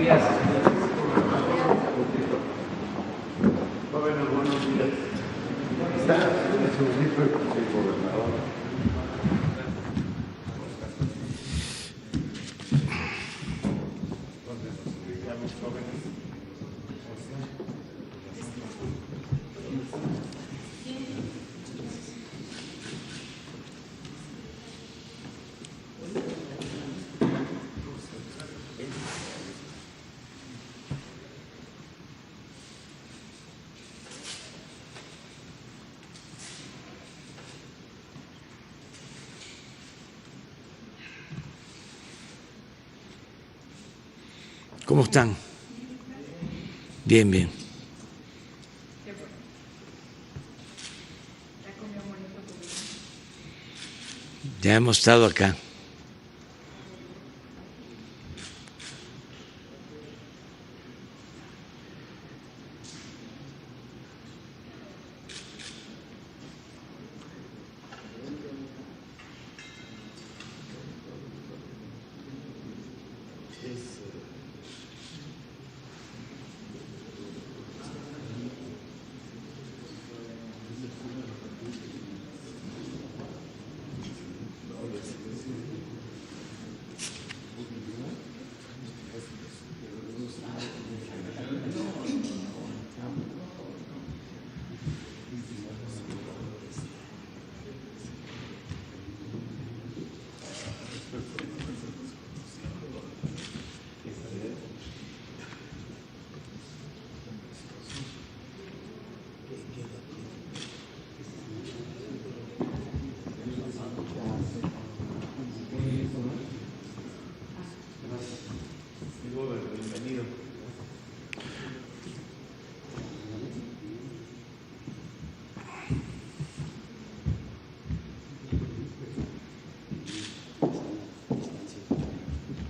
días. Buenos días. Está el segundito el gobernador. ¿Cómo están? Bien, bien. Ya hemos estado acá.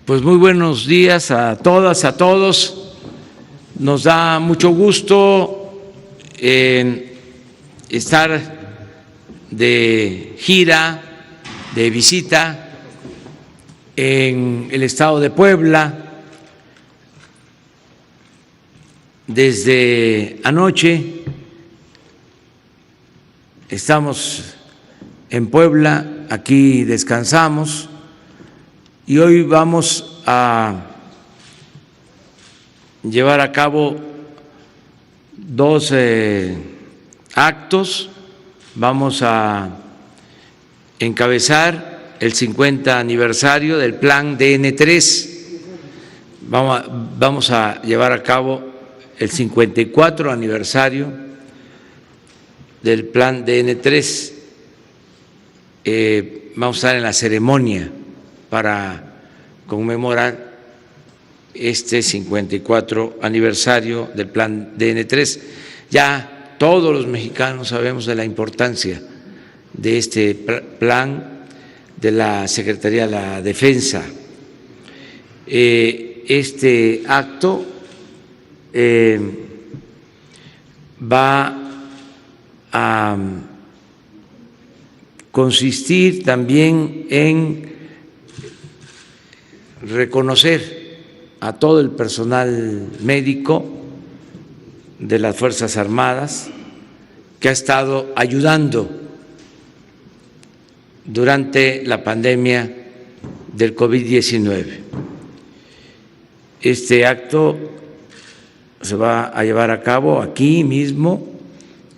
Pues muy buenos días a todas, a todos. Nos da mucho gusto estar de gira, de visita en el estado de Puebla. Desde anoche estamos en Puebla, aquí descansamos. Y hoy vamos a llevar a cabo dos actos. Vamos a encabezar el 50 aniversario del Plan DN3. Vamos a llevar a cabo el 54 aniversario del Plan DN3. Vamos a estar en la ceremonia para conmemorar este 54 aniversario del Plan DN3. Ya todos los mexicanos sabemos de la importancia de este plan de la Secretaría de la Defensa. Este acto va a consistir también en reconocer a todo el personal médico de las Fuerzas Armadas que ha estado ayudando durante la pandemia del COVID-19. Este acto se va a llevar a cabo aquí mismo,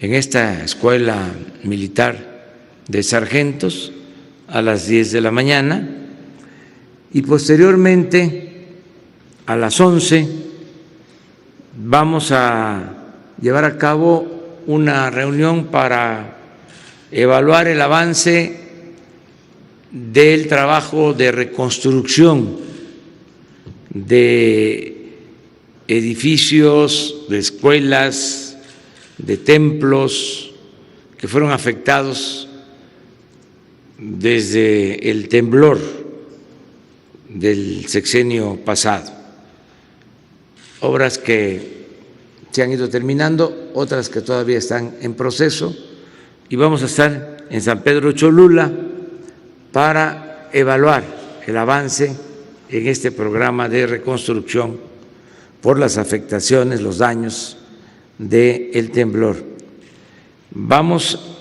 en esta Escuela Militar de Sargentos, a las 10 de la mañana. Y posteriormente, a las 11, vamos a llevar a cabo una reunión para evaluar el avance del trabajo de reconstrucción de edificios, de escuelas, de templos que fueron afectados desde el temblor del sexenio pasado. Obras que se han ido terminando, otras que todavía están en proceso, y vamos a estar en San Pedro Cholula para evaluar el avance en este programa de reconstrucción por las afectaciones, los daños del temblor. Vamos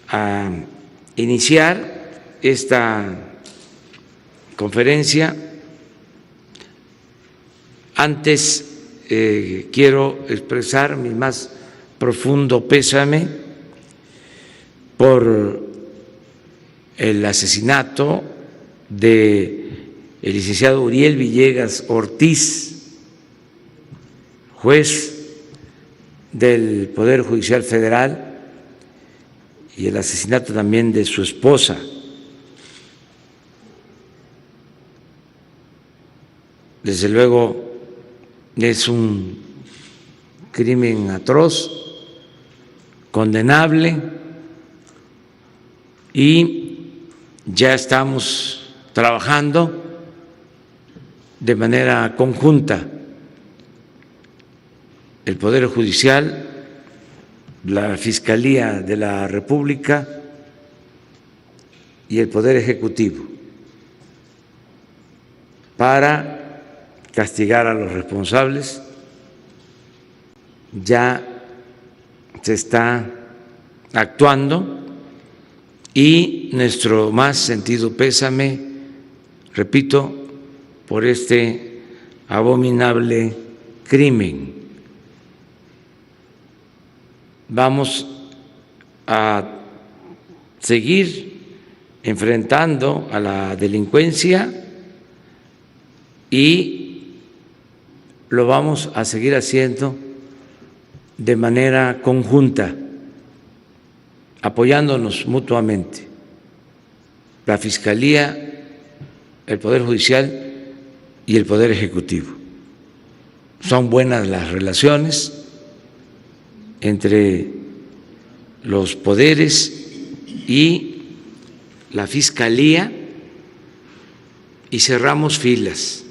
a iniciar esta conferencia. Antes quiero expresar mi más profundo pésame por el asesinato de el licenciado Uriel Villegas Ortiz, juez del Poder Judicial Federal, y el asesinato también de su esposa. Desde luego es un crimen atroz, condenable, y ya estamos trabajando de manera conjunta el Poder Judicial, la Fiscalía de la República y el Poder Ejecutivo para castigar a los responsables. Ya se está actuando y nuestro más sentido pésame, repito, por este abominable crimen. Vamos a seguir enfrentando a la delincuencia y lo vamos a seguir haciendo de manera conjunta, apoyándonos mutuamente. La Fiscalía, el Poder Judicial y el Poder Ejecutivo. Son buenas las relaciones entre los poderes y la Fiscalía y cerramos filas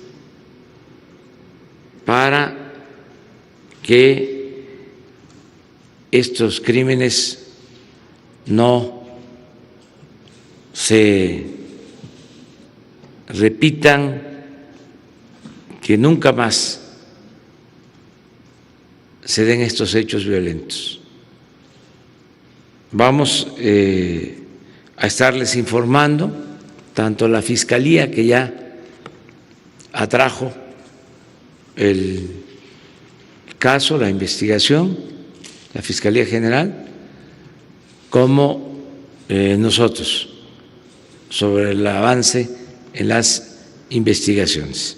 para que estos crímenes no se repitan, que nunca más se den estos hechos violentos. Vamos a estarles informando, tanto la Fiscalía, que ya atrajo el caso, la investigación, la Fiscalía General, como nosotros, sobre el avance en las investigaciones.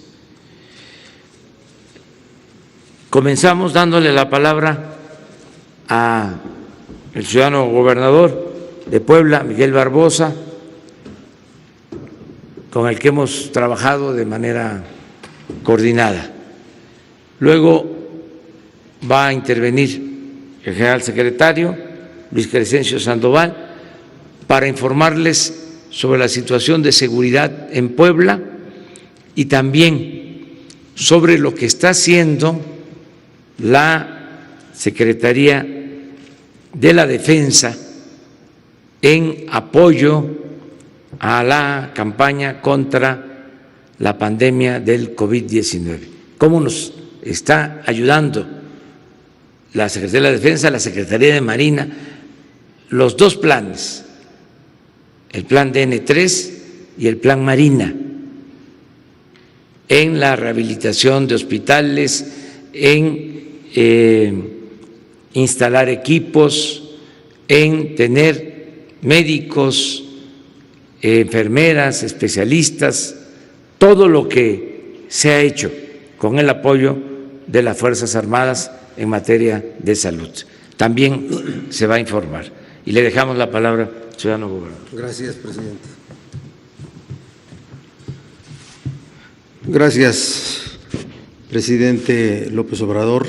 Comenzamos dándole la palabra al ciudadano gobernador de Puebla, Miguel Barbosa, con el que hemos trabajado de manera coordinada. Luego va a intervenir el general secretario Luis Crescencio Sandoval para informarles sobre la situación de seguridad en Puebla y también sobre lo que está haciendo la Secretaría de la Defensa en apoyo a la campaña contra la pandemia del COVID-19. ¿Cómo nos está ayudando la Secretaría de la Defensa, la Secretaría de Marina, los dos planes, el plan DN3 y el plan Marina, en la rehabilitación de hospitales, en instalar equipos, en tener médicos, enfermeras, especialistas, todo lo que se ha hecho con el apoyo de las Fuerzas Armadas en materia de salud. También se va a informar. Y le dejamos la palabra al ciudadano gobernador. Gracias, presidente. Gracias, presidente López Obrador.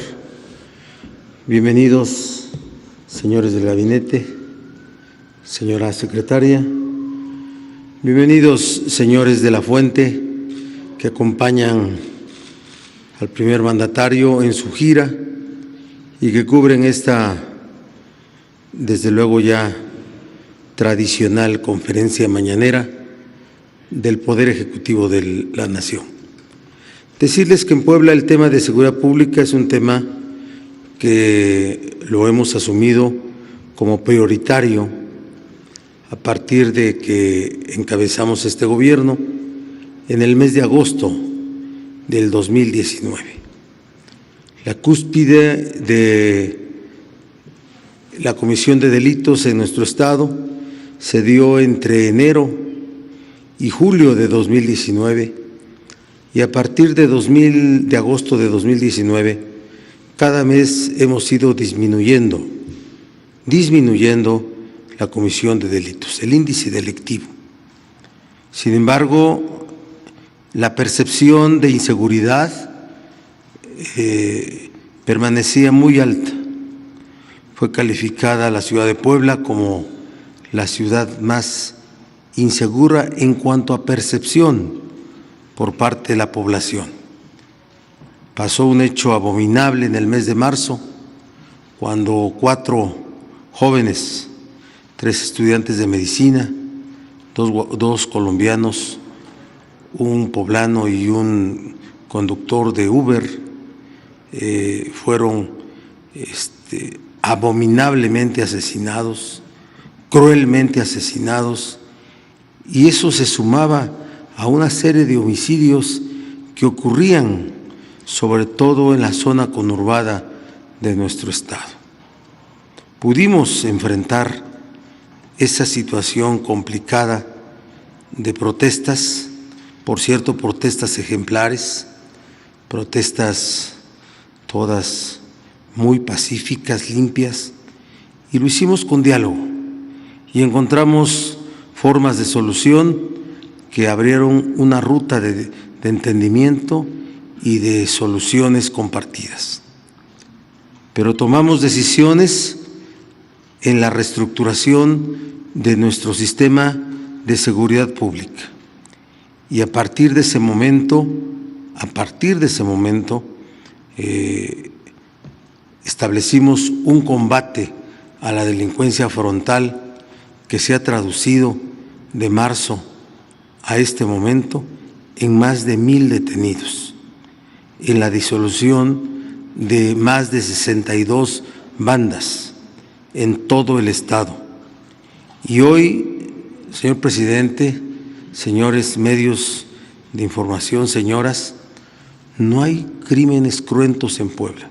Bienvenidos, señores del gabinete, señora secretaria. Bienvenidos, señores de la Fuente, que acompañan al primer mandatario en su gira y que cubren esta, desde luego ya tradicional conferencia mañanera del Poder Ejecutivo de la Nación. Decirles que en Puebla el tema de seguridad pública es un tema que lo hemos asumido como prioritario a partir de que encabezamos este gobierno en el mes de agosto del 2019. La cúspide de la comisión de delitos en nuestro estado se dio entre enero y julio de 2019, y a partir de agosto de 2019, cada mes hemos ido disminuyendo la comisión de delitos, el índice delictivo. Sin embargo, la percepción de inseguridad permanecía muy alta. Fue calificada la ciudad de Puebla como la ciudad más insegura en cuanto a percepción por parte de la población. Pasó un hecho abominable en el mes de marzo, cuando 4 jóvenes, 3 estudiantes de medicina, dos colombianos, un poblano y un conductor de Uber, fueron abominablemente asesinados, cruelmente asesinados, y eso se sumaba a una serie de homicidios que ocurrían sobre todo en la zona conurbada de nuestro estado. Pudimos enfrentar esa situación complicada de protestas, por cierto, protestas ejemplares, protestas todas muy pacíficas, limpias, y lo hicimos con diálogo y encontramos formas de solución que abrieron una ruta de entendimiento y de soluciones compartidas. Pero tomamos decisiones en la reestructuración de nuestro sistema de seguridad pública, y a partir de ese momento, establecimos un combate a la delincuencia frontal que se ha traducido de marzo a este momento en más de 1,000 detenidos, en la disolución de más de 62 bandas en todo el estado. Y hoy, señor presidente, señores medios de información, señoras, no hay crímenes cruentos en Puebla.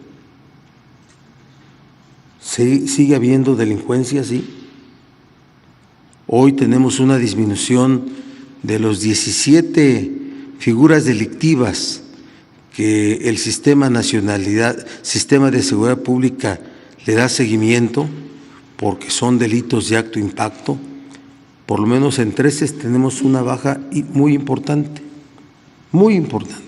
¿Sigue habiendo delincuencia? Sí. Hoy tenemos una disminución de los 17 figuras delictivas que el sistema de seguridad pública le da seguimiento, porque son delitos de alto impacto. Por lo menos en 13 tenemos una baja muy importante, muy importante.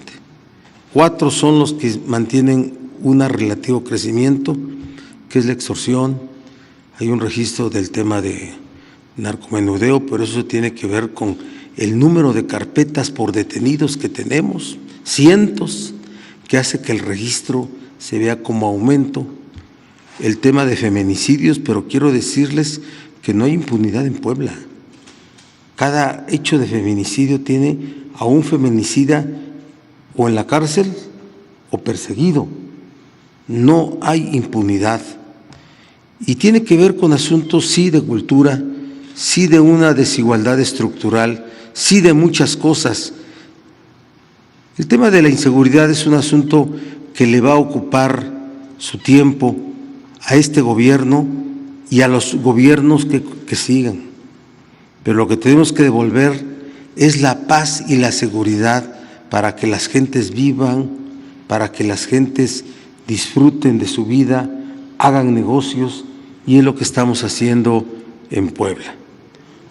4 son los que mantienen un relativo crecimiento, que es la extorsión. Hay un registro del tema de narcomenudeo, pero eso tiene que ver con el número de carpetas por detenidos que tenemos, cientos, que hace que el registro se vea como aumento. El tema de feminicidios, pero quiero decirles que no hay impunidad en Puebla. Cada hecho de feminicidio tiene a un feminicida o en la cárcel o perseguido. No hay impunidad. Y tiene que ver con asuntos, sí, de cultura, sí, de una desigualdad estructural, sí, de muchas cosas. El tema de la inseguridad es un asunto que le va a ocupar su tiempo a este gobierno y a los gobiernos que sigan. Pero lo que tenemos que devolver es la paz y la seguridad para que las gentes vivan, para que las gentes disfruten de su vida, hagan negocios, y es lo que estamos haciendo en Puebla.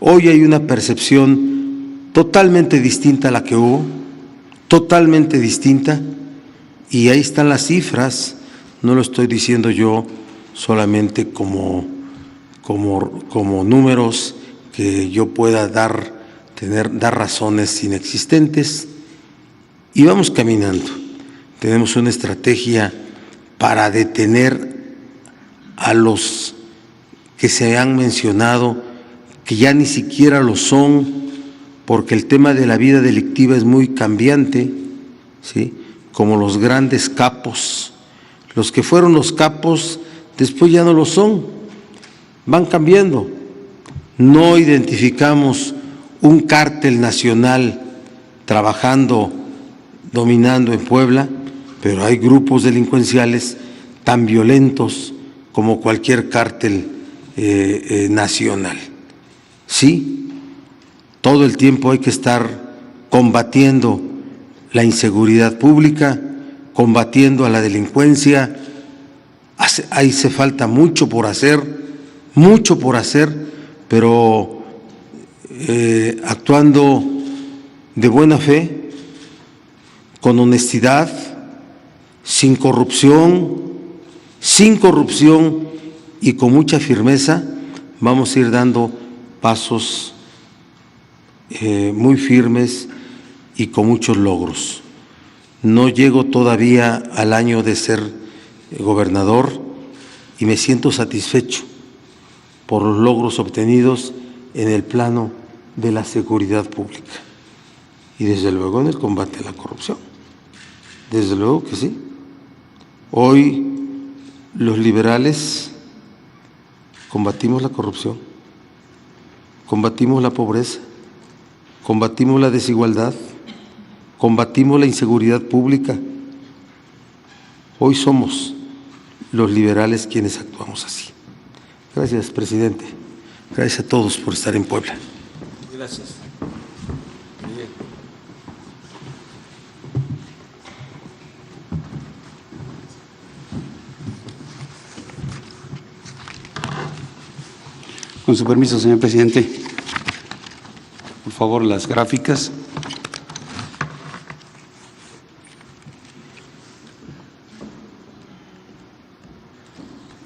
Hoy hay una percepción totalmente distinta a la que hubo, totalmente distinta, y ahí están las cifras. No lo estoy diciendo yo solamente como números que yo pueda dar razones inexistentes, y vamos caminando. Tenemos una estrategia para detener a los que se han mencionado, que ya ni siquiera lo son, porque el tema de la vida delictiva es muy cambiante, ¿sí? como los grandes capos. Los que fueron los capos después ya no lo son, van cambiando. No identificamos un cártel nacional trabajando, dominando en Puebla, pero hay grupos delincuenciales tan violentos como cualquier cártel nacional. Sí, todo el tiempo hay que estar combatiendo la inseguridad pública, combatiendo a la delincuencia. Ahí se falta mucho por hacer, pero actuando de buena fe, con honestidad, sin corrupción y con mucha firmeza, vamos a ir dando pasos muy firmes y con muchos logros. No llego todavía al año de ser gobernador y me siento satisfecho por los logros obtenidos en el plano de la seguridad pública y desde luego en el combate a la corrupción. Desde luego que sí. Hoy los liberales combatimos la corrupción, combatimos la pobreza, combatimos la desigualdad, combatimos la inseguridad pública. Hoy somos los liberales quienes actuamos así. Gracias, presidente. Gracias a todos por estar en Puebla. Gracias. Bien. Con su permiso, señor presidente, por favor, las gráficas.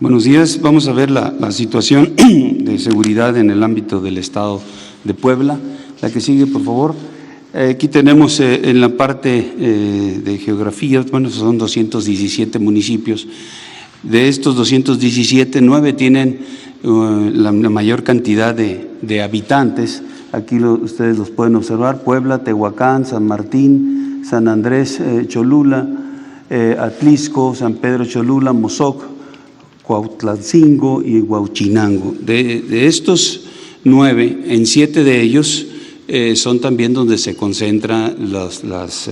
Buenos días. Vamos a ver la situación de seguridad en el ámbito del Estado de Puebla. La que sigue, por favor. Aquí tenemos en la parte de geografía, bueno, son 217 municipios. De estos 217, 9 tienen la mayor cantidad de habitantes. Aquí ustedes los pueden observar: Puebla, Tehuacán, San Martín, San Andrés Cholula, Atlisco, San Pedro Cholula, Mozoc, Cuautlancingo y Huauchinango. De estos 9, en 7 de ellos son también donde se concentran las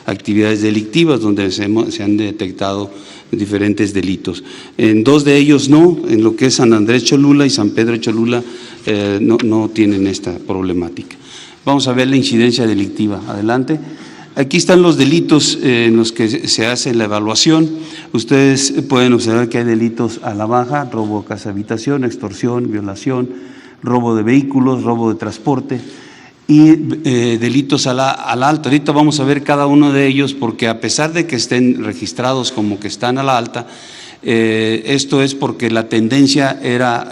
actividades delictivas, donde se han detectado diferentes delitos. En 2 de ellos no, en lo que es San Andrés Cholula y San Pedro Cholula no tienen esta problemática. Vamos a ver la incidencia delictiva. Adelante. Aquí están los delitos en los que se hace la evaluación. Ustedes pueden observar que hay delitos a la baja: robo a casa habitación, extorsión, violación, robo de vehículos, robo de transporte, y delitos a la alta. Ahorita vamos a ver cada uno de ellos, porque a pesar de que estén registrados como que están a la alta, esto es porque la tendencia era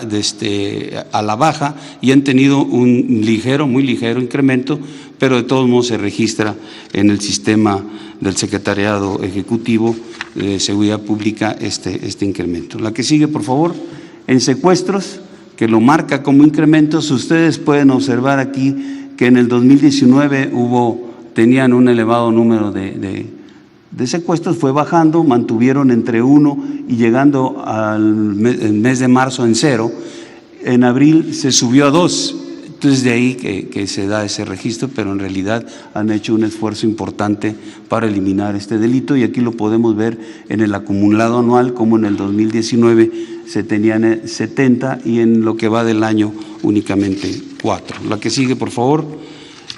a la baja y han tenido un muy ligero incremento, pero de todos modos se registra en el sistema del Secretariado Ejecutivo de Seguridad Pública este incremento. La que sigue, por favor. En secuestros, que lo marca como incrementos, ustedes pueden observar aquí que en el 2019 tenían un elevado número de secuestros, fue bajando, mantuvieron entre 1 y llegando al mes de marzo en 0. En abril se subió a 2. Entonces de ahí que se da ese registro, pero en realidad han hecho un esfuerzo importante para eliminar este delito, y aquí lo podemos ver en el acumulado anual, como en el 2019 se tenían 70 y en lo que va del año únicamente 4. La que sigue, por favor.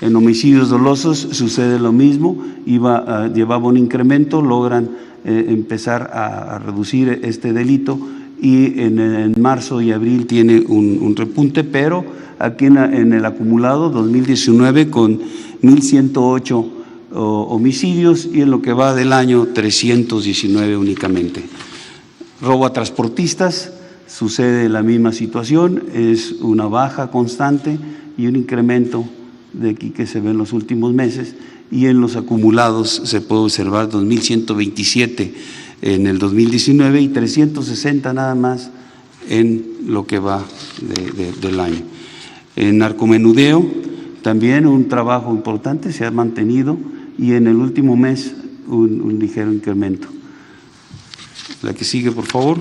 En homicidios dolosos sucede lo mismo, llevaba un incremento, logran empezar a reducir este delito, y en marzo y abril tiene un repunte, pero aquí en el acumulado 2019 con 1,108 homicidios, y en lo que va del año 319 únicamente. Robo a transportistas, sucede la misma situación, es una baja constante y un incremento de aquí que se ve en los últimos meses, y en los acumulados se puede observar 2,127 en el 2019 y 360 nada más en lo que va del año. En narcomenudeo también un trabajo importante se ha mantenido, y en el último mes un ligero incremento. La que sigue, por favor.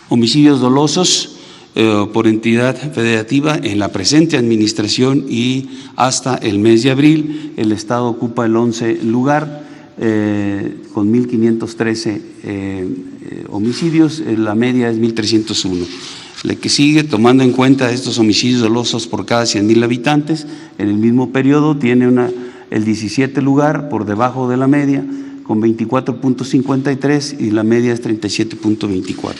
Homicidios dolosos por entidad federativa en la presente administración y hasta el mes de abril, el Estado ocupa el 11 lugar con 1.513 homicidios, la media es 1.301. La que sigue, tomando en cuenta estos homicidios dolosos por cada 100.000 habitantes, en el mismo periodo tiene el 17 lugar por debajo de la media, con 24.53 y la media es 37.24.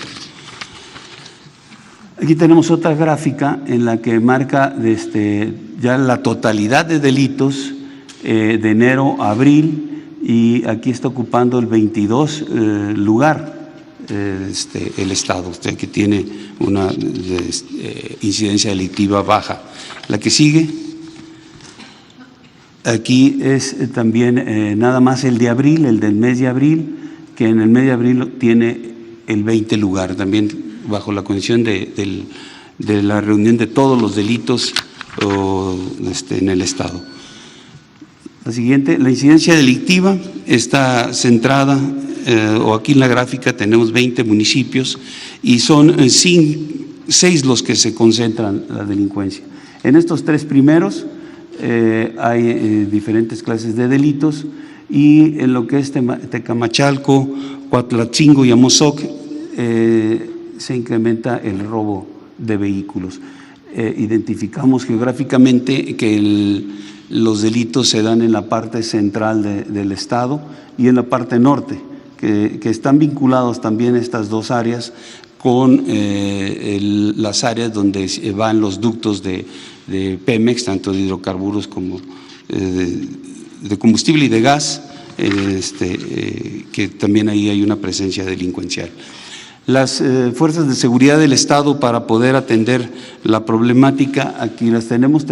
Aquí tenemos otra gráfica en la que marca ya la totalidad de delitos de enero a abril, y aquí está ocupando el 22 lugar el Estado, que tiene una incidencia delictiva baja. La que sigue, aquí es también nada más el de abril, el del mes de abril, que en el mes de abril tiene el 20 lugar, también bajo la condición de la reunión de todos los delitos en el Estado. La siguiente, la incidencia delictiva está centrada, o aquí en la gráfica tenemos 20 municipios y son 6 los que se concentran la delincuencia. En estos 3 primeros hay diferentes clases de delitos, y en lo que es Tecamachalco, Coatlatzingo y Amozoc se incrementa el robo de vehículos. Identificamos geográficamente que los delitos se dan en la parte central del Estado y en la parte norte, que están vinculados también estas dos áreas con las áreas donde van los ductos de Pemex, tanto de hidrocarburos como de combustible y de gas, que también ahí hay una presencia delincuencial. Las fuerzas de seguridad del Estado, para poder atender la problemática, aquí las tenemos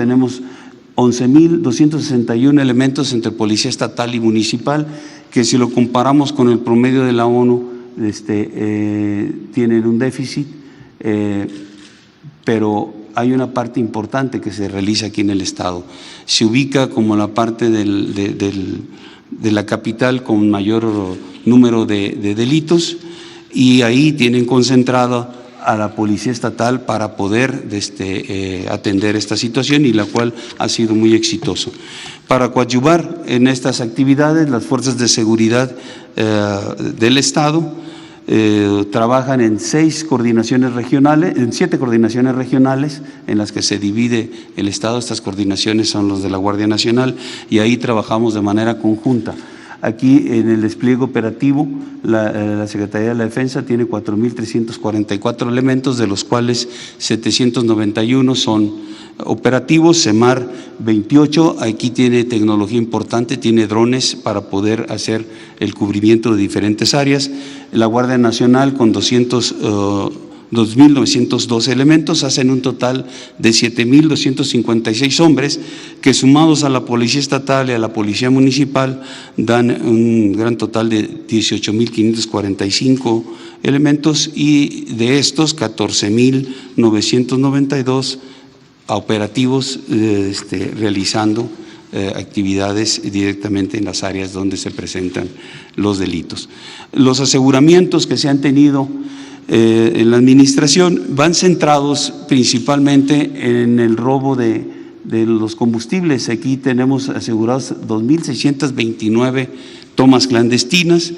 11.261 elementos entre policía estatal y municipal, que si lo comparamos con el promedio de la ONU, tienen un déficit, pero hay una parte importante que se realiza aquí en el Estado. Se ubica como la parte de la capital con mayor número de delitos, y ahí tienen concentrado a la Policía Estatal para poder atender esta situación, y la cual ha sido muy exitoso. Para coadyuvar en estas actividades, las fuerzas de seguridad del Estado trabajan en 7 coordinaciones regionales en las que se divide el Estado. Estas coordinaciones son los de la Guardia Nacional, y ahí trabajamos de manera conjunta. Aquí en el despliegue operativo, la Secretaría de la Defensa tiene 4.344 elementos, de los cuales 791 son operativos, SEMAR 28, aquí tiene tecnología importante, tiene drones para poder hacer el cubrimiento de diferentes áreas. La Guardia Nacional con 2.902 elementos hacen un total de 7.256 hombres, que sumados a la Policía Estatal y a la Policía Municipal dan un gran total de 18.545 elementos, y de estos 14.992 operativos realizando actividades directamente en las áreas donde se presentan los delitos. Los aseguramientos que se han tenido en la administración van centrados principalmente en el robo de los combustibles. Aquí tenemos asegurados 2.629 tomas clandestinas,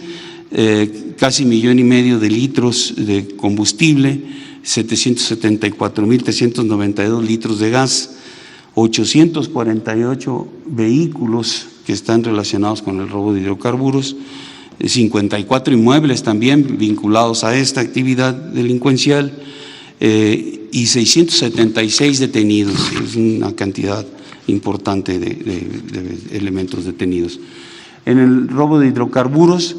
casi 1,5 millones de litros de combustible, 774.392 litros de gas, 848 vehículos que están relacionados con el robo de hidrocarburos, 54 inmuebles también vinculados a esta actividad delincuencial, y 676 detenidos. Es una cantidad importante de elementos detenidos. En el robo de hidrocarburos,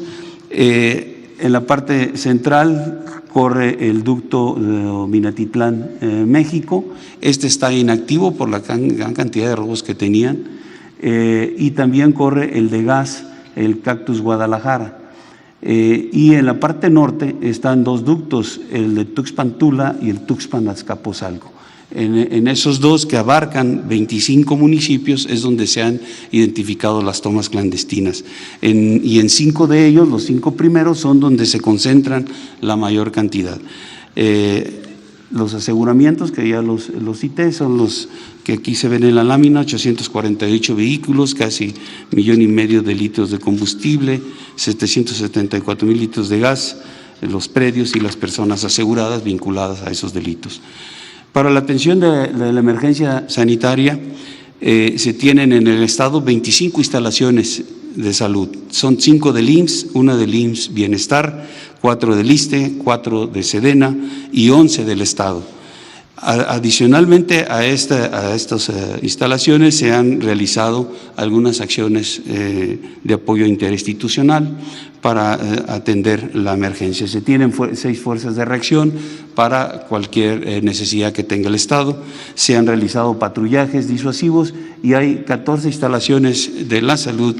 en la parte central corre el ducto Minatitlán, México. Está inactivo por la gran cantidad de robos que tenían, y también corre el de gas, el Cactus Guadalajara. Y en la parte norte están 2 ductos, el de Tuxpan-Tula y el Tuxpan-Azcapotzalco. En esos dos, que abarcan 25 municipios, es donde se han identificado las tomas clandestinas. Y en 5 de ellos, los 5 primeros, son donde se concentran la mayor cantidad. Los aseguramientos, que ya los cité, son los que aquí se ven en la lámina: 848 vehículos, casi 1,5 millones de litros de combustible, 774,000 litros de gas, los predios y las personas aseguradas vinculadas a esos delitos. Para la atención de la emergencia sanitaria, se tienen en el Estado 25 instalaciones de salud. Son 5 del IMSS, 1 del IMSS Bienestar, 4 del ISSSTE, 4 de SEDENA y 11 del Estado. Adicionalmente a estas instalaciones se han realizado algunas acciones de apoyo interinstitucional para atender la emergencia. Se tienen 6 fuerzas de reacción para cualquier necesidad que tenga el Estado. Se han realizado patrullajes disuasivos y hay 14 instalaciones de la salud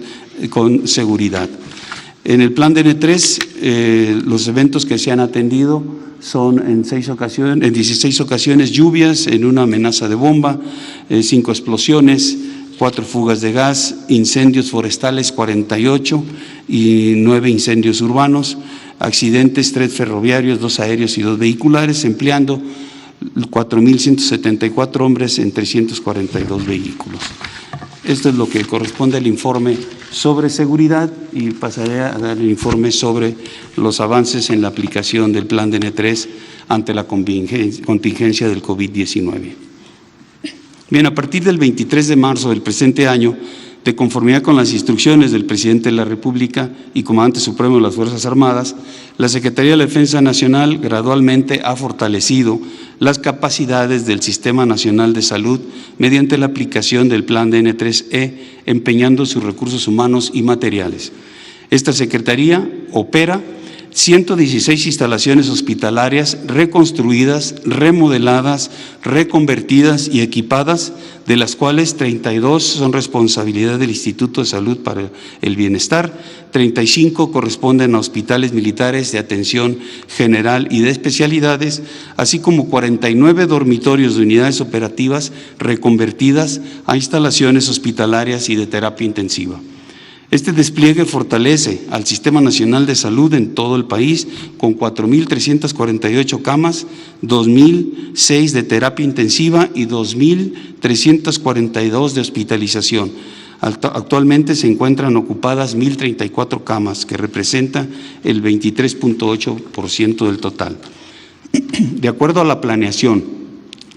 con seguridad. En el plan DN3, los eventos que se han atendido son en 16 ocasiones lluvias, en una amenaza de bomba, 5 explosiones, 4 fugas de gas, incendios forestales 48 y 9 incendios urbanos, accidentes 3 ferroviarios, 2 aéreos y 2 vehiculares, empleando 4,174 hombres en 342 vehículos. Esto es lo que corresponde al informe sobre seguridad, y pasaré a dar el informe sobre los avances en la aplicación del plan DN3 ante la contingencia del COVID-19. Bien, a partir del 23 de marzo del presente año, de conformidad con las instrucciones del Presidente de la República y Comandante Supremo de las Fuerzas Armadas, la Secretaría de la Defensa Nacional gradualmente ha fortalecido las capacidades del Sistema Nacional de Salud mediante la aplicación del Plan DN3E, empeñando sus recursos humanos y materiales. Esta Secretaría opera 116 instalaciones hospitalarias reconstruidas, remodeladas, reconvertidas y equipadas, de las cuales 32 son responsabilidad del Instituto de Salud para el Bienestar, 35 corresponden a hospitales militares de atención general y de especialidades, así como 49 dormitorios de unidades operativas reconvertidas a instalaciones hospitalarias y de terapia intensiva. Este despliegue fortalece al Sistema Nacional de Salud en todo el país con 4,348 camas, 2,006 de terapia intensiva y 2,342 de hospitalización. Actualmente se encuentran ocupadas 1,034 camas, que representa el 23,8% del total. De acuerdo a la planeación,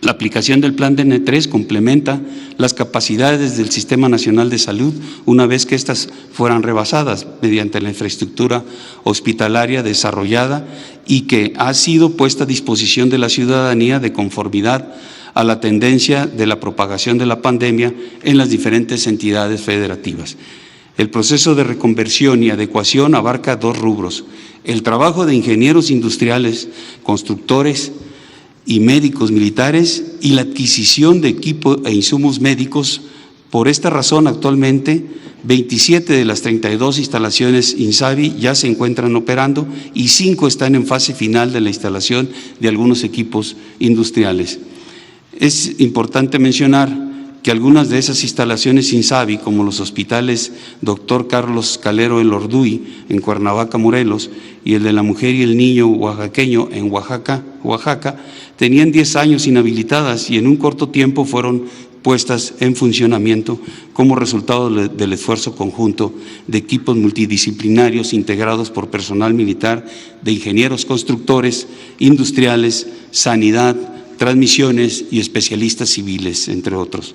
la aplicación del Plan DN3 complementa las capacidades del Sistema Nacional de Salud una vez que éstas fueran rebasadas mediante la infraestructura hospitalaria desarrollada y que ha sido puesta a disposición de la ciudadanía de conformidad a la tendencia de la propagación de la pandemia en las diferentes entidades federativas. El proceso de reconversión y adecuación abarca 2 rubros: el trabajo de ingenieros industriales, constructores y médicos militares, y la adquisición de equipo e insumos médicos. Por esta razón, actualmente 27 de las 32 instalaciones INSABI ya se encuentran operando y 5 están en fase final de la instalación de algunos equipos industriales. Es importante mencionar que algunas de esas instalaciones INSABI, como los hospitales Dr. Carlos Calero El Orduy en Cuernavaca, Morelos, y el de la Mujer y el Niño Oaxaqueño en Oaxaca, tenían 10 años inhabilitadas y en un corto tiempo fueron puestas en funcionamiento como resultado del esfuerzo conjunto de equipos multidisciplinarios integrados por personal militar, de ingenieros constructores, industriales, sanidad, transmisiones y especialistas civiles, entre otros.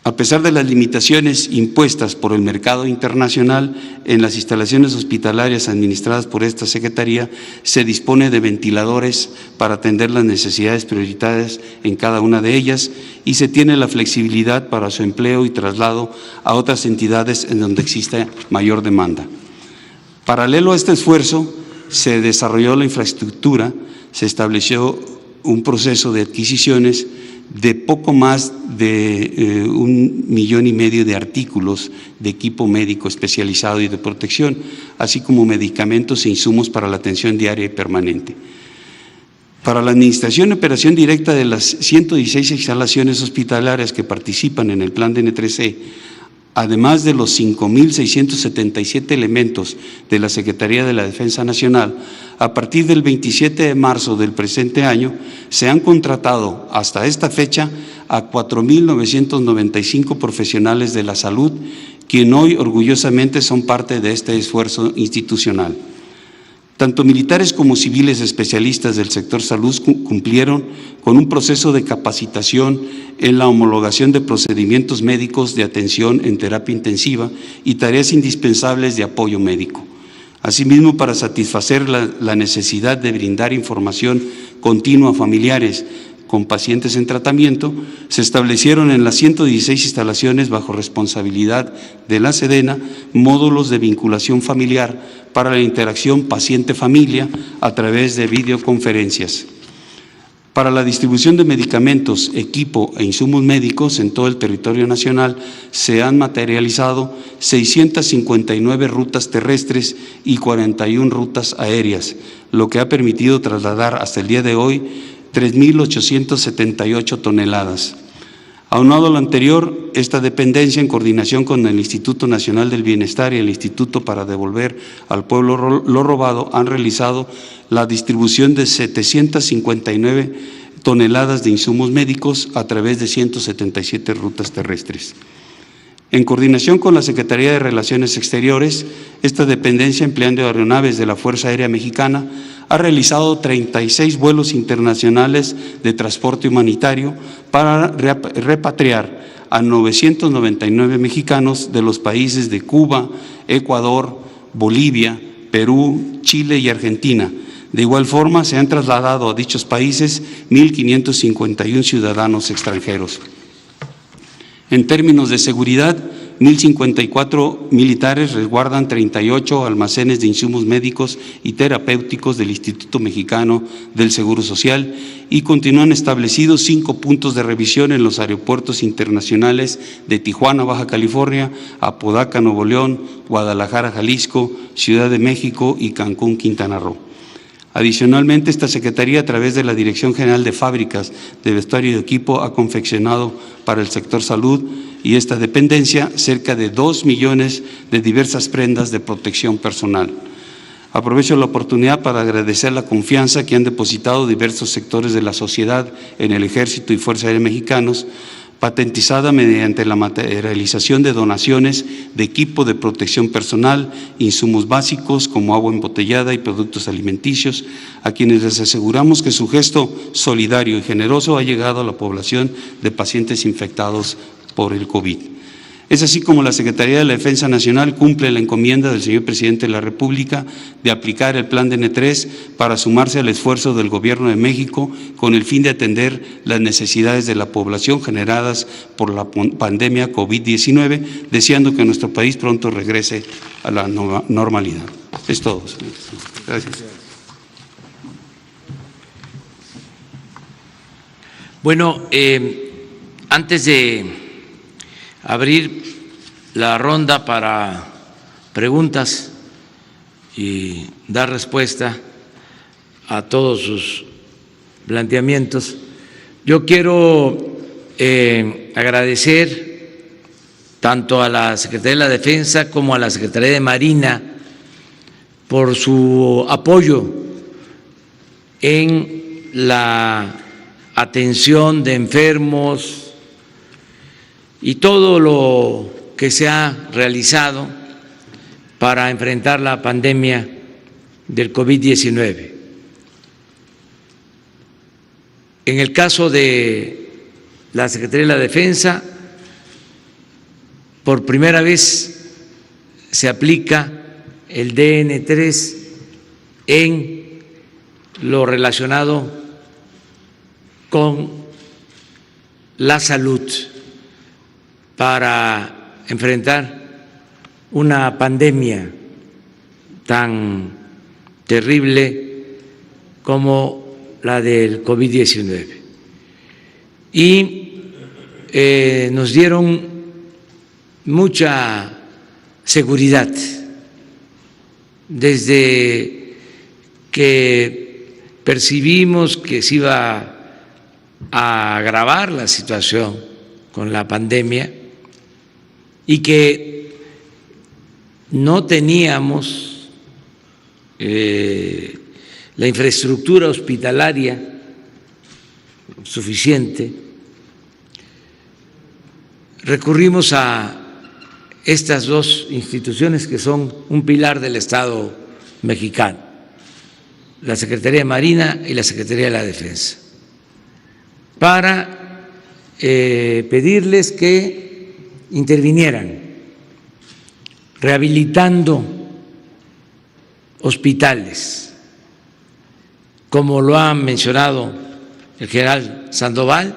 A pesar de las limitaciones impuestas por el mercado internacional, en las instalaciones hospitalarias administradas por esta Secretaría se dispone de ventiladores para atender las necesidades prioritarias en cada una de ellas, y se tiene la flexibilidad para su empleo y traslado a otras entidades en donde existe mayor demanda. Paralelo a este esfuerzo, se desarrolló la infraestructura, se estableció un proceso de adquisiciones de poco más de 1,5 millones de artículos de equipo médico especializado y de protección, así como medicamentos e insumos para la atención diaria y permanente. Para la administración y operación directa de las 116 instalaciones hospitalarias que participan en el Plan DN3E, además de los 5.677 elementos de la Secretaría de la Defensa Nacional, a partir del 27 de marzo del presente año, se han contratado hasta esta fecha a 4.995 profesionales de la salud, quien hoy orgullosamente son parte de este esfuerzo institucional. Tanto militares como civiles especialistas del sector salud cumplieron con un proceso de capacitación en la homologación de procedimientos médicos de atención en terapia intensiva y tareas indispensables de apoyo médico. Asimismo, para satisfacer la necesidad de brindar información continua a familiares con pacientes en tratamiento, se establecieron en las 116 instalaciones bajo responsabilidad de la Sedena módulos de vinculación familiar para la interacción paciente-familia a través de videoconferencias. Para la distribución de medicamentos, equipo e insumos médicos en todo el territorio nacional se han materializado 659 rutas terrestres y 41 rutas aéreas, lo que ha permitido trasladar hasta el día de hoy 3.878 toneladas. Aunado a lo anterior, esta dependencia, en coordinación con el Instituto Nacional del Bienestar y el Instituto para Devolver al Pueblo lo Robado, han realizado la distribución de 759 toneladas de insumos médicos a través de 177 rutas terrestres. En coordinación con la Secretaría de Relaciones Exteriores, esta dependencia, empleando aeronaves de la Fuerza Aérea Mexicana, ha realizado 36 vuelos internacionales de transporte humanitario para repatriar a 999 mexicanos de los países de Cuba, Ecuador, Bolivia, Perú, Chile y Argentina. De igual forma, se han trasladado a dichos países 1.551 ciudadanos extranjeros. En términos de seguridad, 1.054 militares resguardan 38 almacenes de insumos médicos y terapéuticos del Instituto Mexicano del Seguro Social y continúan establecidos 5 puntos de revisión en los aeropuertos internacionales de Tijuana, Baja California, Apodaca, Nuevo León, Guadalajara, Jalisco, Ciudad de México y Cancún, Quintana Roo. Adicionalmente, esta Secretaría, a través de la Dirección General de Fábricas de Vestuario y de Equipo, ha confeccionado para el sector salud y esta dependencia cerca de 2 millones de diversas prendas de protección personal. Aprovecho la oportunidad para agradecer la confianza que han depositado diversos sectores de la sociedad en el Ejército y Fuerza Aérea Mexicanos, patentizada mediante la materialización de donaciones de equipo de protección personal, insumos básicos como agua embotellada y productos alimenticios, a quienes les aseguramos que su gesto solidario y generoso ha llegado a la población de pacientes infectados por el COVID. Es así como la Secretaría de la Defensa Nacional cumple la encomienda del señor Presidente de la República de aplicar el Plan DN3 para sumarse al esfuerzo del Gobierno de México con el fin de atender las necesidades de la población generadas por la pandemia COVID-19, deseando que nuestro país pronto regrese a la normalidad. Es todo. Gracias. Bueno, antes de abrir la ronda para preguntas y dar respuesta a todos sus planteamientos, yo quiero agradecer tanto a la Secretaría de la Defensa como a la Secretaría de Marina por su apoyo en la atención de enfermos y todo lo que se ha realizado para enfrentar la pandemia del COVID-19. En el caso de la Secretaría de la Defensa, por primera vez se aplica el DN3 en lo relacionado con la salud, para enfrentar una pandemia tan terrible como la del COVID-19. Y nos dieron mucha seguridad desde que percibimos que se iba a agravar la situación con la pandemia y que no teníamos la infraestructura hospitalaria suficiente, recurrimos a estas dos instituciones que son un pilar del Estado mexicano, la Secretaría de Marina y la Secretaría de la Defensa, para pedirles que intervinieran rehabilitando hospitales, como lo ha mencionado el general Sandoval.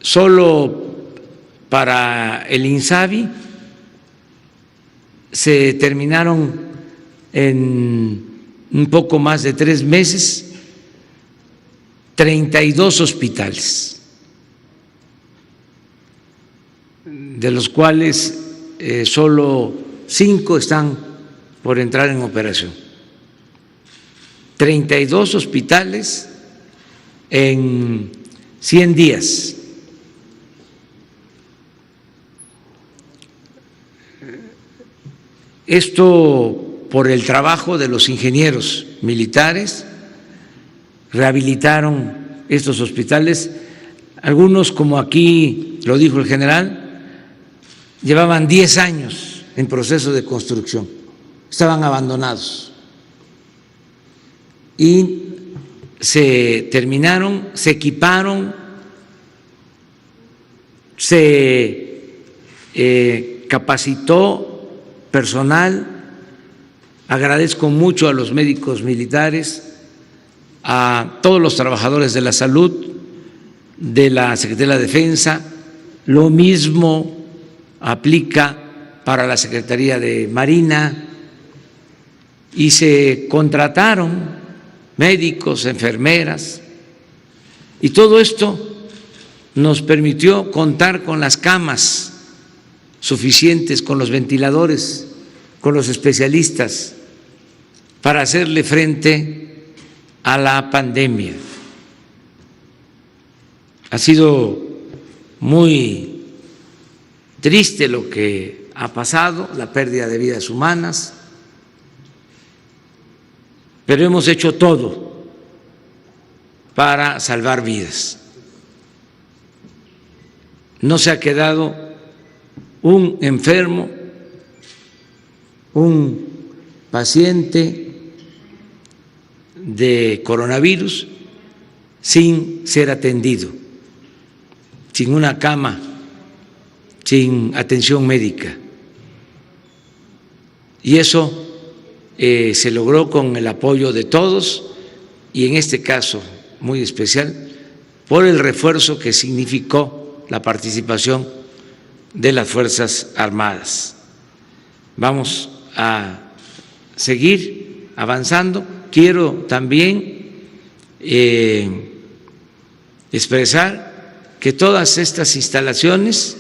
Solo para el INSABI se terminaron en un poco más de 3 meses 32 hospitales, de los cuales solo 5 están por entrar en operación. 32 hospitales en 100 días. Esto por el trabajo de los ingenieros militares. Rehabilitaron estos hospitales. Algunos, como aquí lo dijo el general, llevaban 10 años en proceso de construcción, estaban abandonados y se terminaron, se equiparon, se capacitó personal. Agradezco mucho a los médicos militares, a todos los trabajadores de la salud, de la Secretaría de la Defensa. Lo mismo aplica para la Secretaría de Marina, y se contrataron médicos, enfermeras, y todo esto nos permitió contar con las camas suficientes, con los ventiladores, con los especialistas para hacerle frente a la pandemia. Ha sido muy triste lo que ha pasado, la pérdida de vidas humanas, pero hemos hecho todo para salvar vidas. No se ha quedado un enfermo, un paciente de coronavirus sin ser atendido, sin una cama, sin atención médica. Y eso se logró con el apoyo de todos, y en este caso muy especial por el refuerzo que significó la participación de las Fuerzas Armadas. Vamos a seguir avanzando. Quiero también expresar que todas estas instalaciones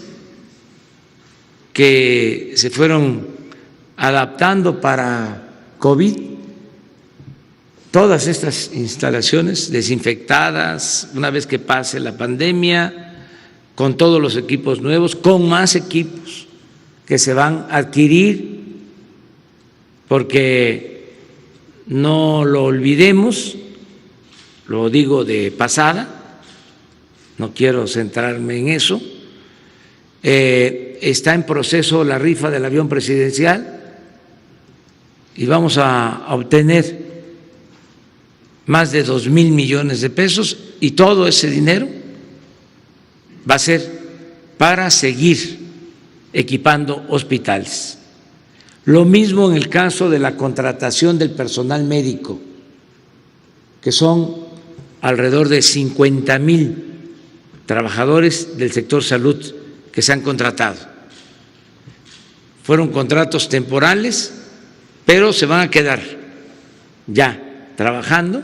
que se fueron adaptando para COVID, todas estas instalaciones desinfectadas una vez que pase la pandemia, con todos los equipos nuevos, con más equipos que se van a adquirir, porque no lo olvidemos, lo digo de pasada, no quiero centrarme en eso. Está en proceso la rifa del avión presidencial y vamos a obtener más de 2,000 millones de pesos, y todo ese dinero va a ser para seguir equipando hospitales. Lo mismo en el caso de la contratación del personal médico, que son alrededor de 50,000 trabajadores del sector salud que se han contratado. Fueron contratos temporales, pero se van a quedar ya trabajando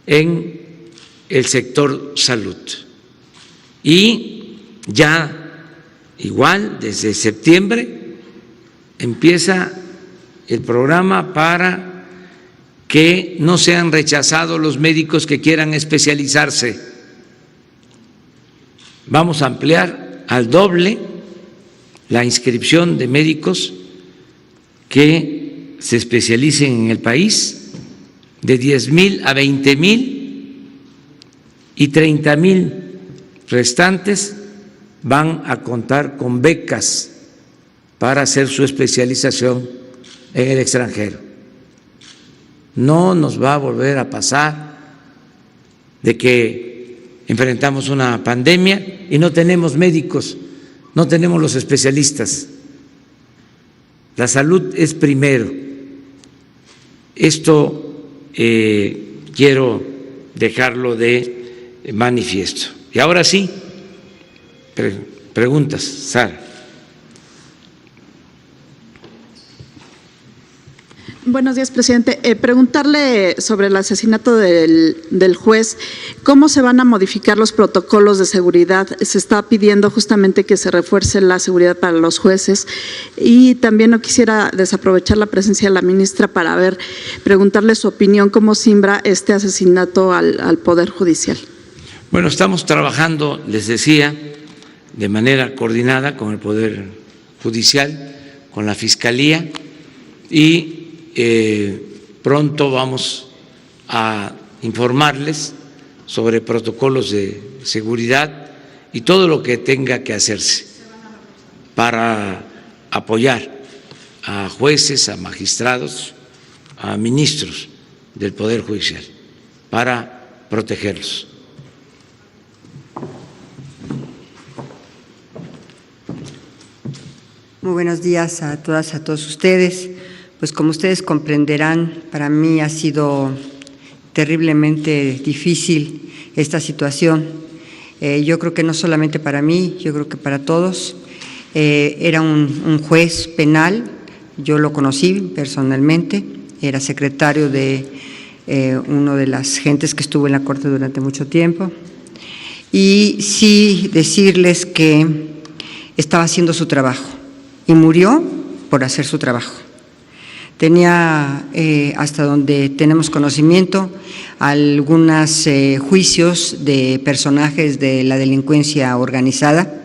en el sector salud. Y ya igual desde septiembre empieza el programa para que no sean rechazados los médicos que quieran especializarse. Vamos a ampliar al doble la inscripción de médicos que se especialicen en el país, de 10,000 a 20,000, y 30,000 restantes van a contar con becas para hacer su especialización en el extranjero. No nos va a volver a pasar de que enfrentamos una pandemia y no tenemos médicos, no tenemos los especialistas. La salud es primero. Esto quiero dejarlo de manifiesto. Y ahora sí, preguntas, Sara. Buenos días, presidente. Preguntarle sobre el asesinato del juez, ¿cómo se van a modificar los protocolos de seguridad? Se está pidiendo justamente que se refuerce la seguridad para los jueces, y también no quisiera desaprovechar la presencia de la ministra para preguntarle su opinión, cómo simbra este asesinato al Poder Judicial. Bueno, estamos trabajando, les decía, de manera coordinada con el Poder Judicial, con la Fiscalía, y pronto vamos a informarles sobre protocolos de seguridad y todo lo que tenga que hacerse para apoyar a jueces, a magistrados, a ministros del Poder Judicial, para protegerlos. Muy buenos días a todas, a todos ustedes. Pues como ustedes comprenderán, para mí ha sido terriblemente difícil esta situación. Yo creo que no solamente para mí, yo creo que para todos. Era un juez penal, yo lo conocí personalmente, era secretario de uno de las gentes que estuvo en la Corte durante mucho tiempo. Y sí decirles que estaba haciendo su trabajo y murió por hacer su trabajo. Tenía, hasta donde tenemos conocimiento, algunos juicios de personajes de la delincuencia organizada,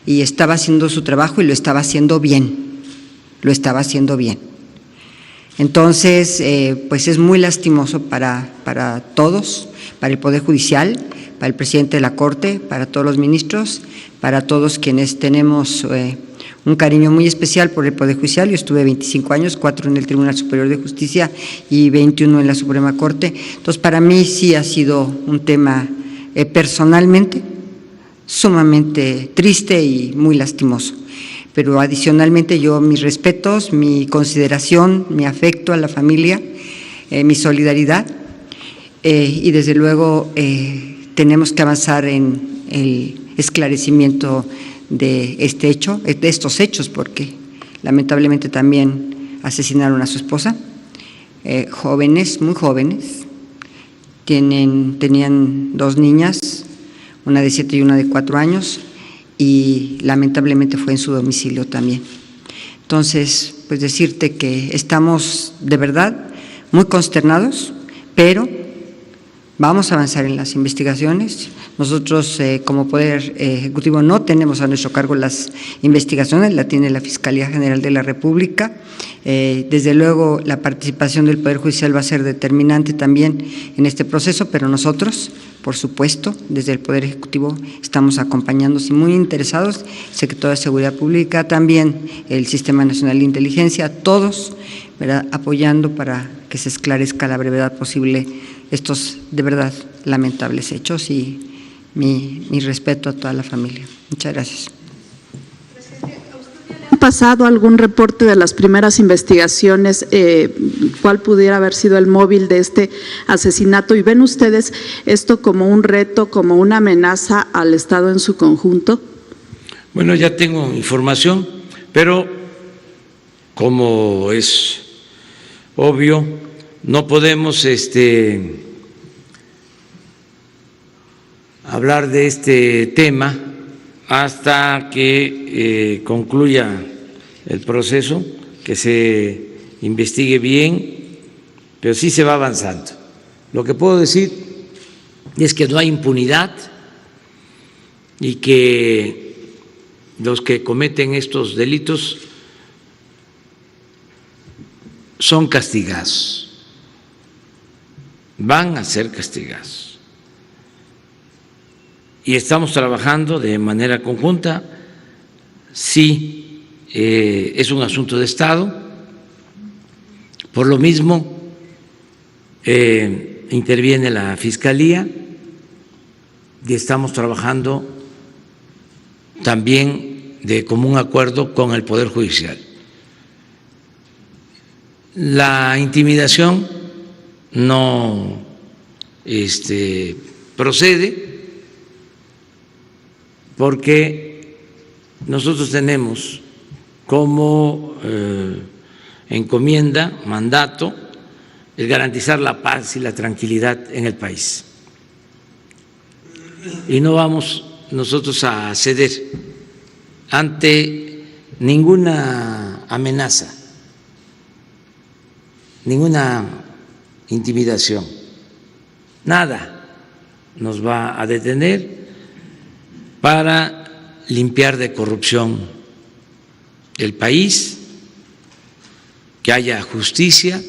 y estaba haciendo su trabajo y lo estaba haciendo bien, Entonces, pues es muy lastimoso para todos, para el Poder Judicial, para el presidente de la Corte, para todos los ministros, para todos quienes tenemos un cariño muy especial por el Poder Judicial. Yo estuve 25 años, 4 en el Tribunal Superior de Justicia y 21 en la Suprema Corte. Entonces, para mí sí ha sido un tema personalmente sumamente triste y muy lastimoso. Pero adicionalmente yo mis respetos, mi consideración, mi afecto a la familia, mi solidaridad, y desde luego tenemos que avanzar en el esclarecimiento de este hecho, de estos hechos, porque lamentablemente también asesinaron a su esposa, jóvenes, muy jóvenes, tenían 2 niñas, una de 7 y una de 4 años, y lamentablemente fue en su domicilio también. Entonces, pues decirte que estamos de verdad muy consternados, pero vamos a avanzar en las investigaciones. Nosotros, como Poder Ejecutivo, no tenemos a nuestro cargo las investigaciones, la tiene la Fiscalía General de la República. Desde luego, la participación del Poder Judicial va a ser determinante también en este proceso, pero nosotros, por supuesto, desde el Poder Ejecutivo estamos acompañándonos y muy interesados, Secretaría de Seguridad Pública, también el Sistema Nacional de Inteligencia, todos, ¿verdad?, apoyando para que se esclarezca a la brevedad posible estos, de verdad, lamentables hechos, y mi respeto a toda la familia. Muchas gracias. ¿Ha pasado algún reporte de las primeras investigaciones? ¿Cuál pudiera haber sido el móvil de este asesinato? ¿Y ven ustedes esto como un reto, como una amenaza al Estado en su conjunto? Bueno, ya tengo información, pero como es obvio, no podemos hablar de este tema hasta que concluya el proceso, que se investigue bien pero sí se va avanzando. Lo que puedo decir es que no hay impunidad y que los que cometen estos delitos son castigados, van a ser castigados. Y estamos trabajando de manera conjunta. Sí, es un asunto de Estado. Por lo mismo, interviene la Fiscalía y estamos trabajando también de común acuerdo con el Poder Judicial. La intimidación no procede porque nosotros tenemos como encomienda, mandato, el garantizar la paz y la tranquilidad en el país. Y no vamos nosotros a ceder ante ninguna amenaza, ninguna intimidación. Nada nos va a detener para limpiar de corrupción el país, que haya justicia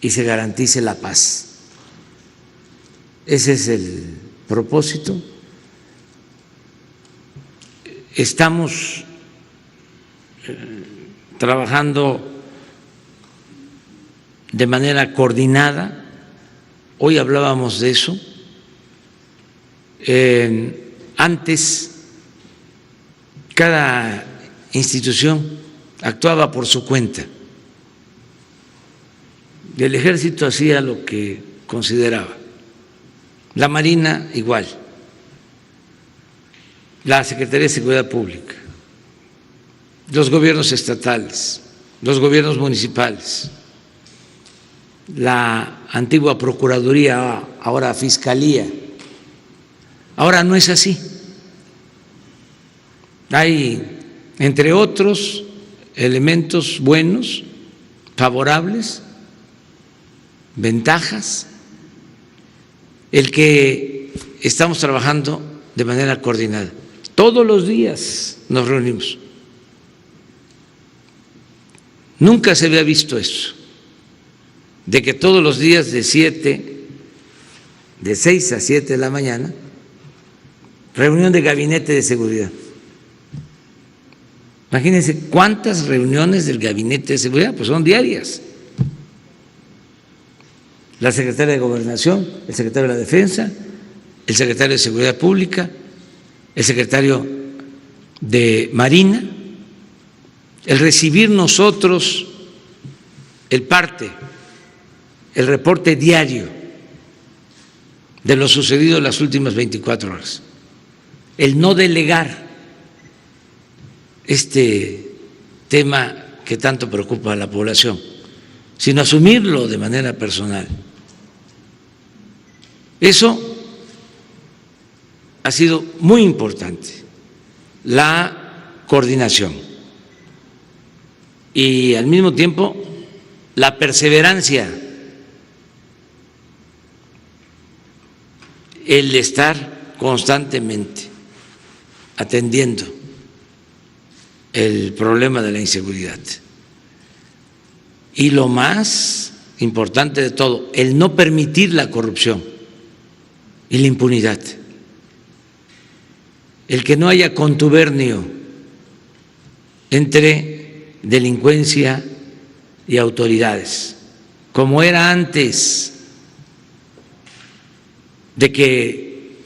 y se garantice la paz. Ese es el propósito. Estamos trabajando de manera coordinada. Hoy hablábamos de eso. Antes, cada institución actuaba por su cuenta. El Ejército hacía lo que consideraba, la Marina igual, la Secretaría de Seguridad Pública, los gobiernos estatales, los gobiernos municipales, la antigua Procuraduría, ahora Fiscalía. Ahora no es así. Hay, entre otros elementos buenos, favorables, ventajas, el que estamos trabajando de manera coordinada. Todos los días nos reunimos. Nunca se había visto eso, de que todos los días de 6 a 7 de la mañana, reunión de gabinete de seguridad. Imagínense cuántas reuniones del gabinete de seguridad, pues son diarias. La secretaria de Gobernación, el secretario de la Defensa, el secretario de Seguridad Pública, el secretario de Marina, el recibir nosotros el parte, el reporte diario de lo sucedido en las últimas 24 horas, el no delegar este tema que tanto preocupa a la población, sino asumirlo de manera personal. Eso ha sido muy importante, la coordinación y al mismo tiempo la perseverancia, el estar constantemente atendiendo el problema de la inseguridad. Y lo más importante de todo, el no permitir la corrupción y la impunidad, el que no haya contubernio entre delincuencia y autoridades, como era antes, de que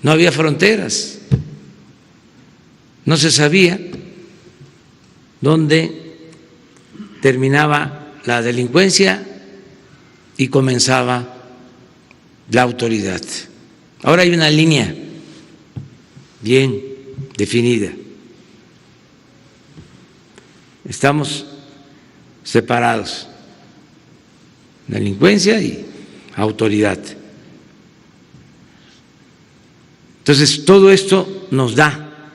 no había fronteras, no se sabía dónde terminaba la delincuencia y comenzaba la autoridad. Ahora hay una línea bien definida. Estamos separados, delincuencia y autoridad. Entonces, todo esto nos da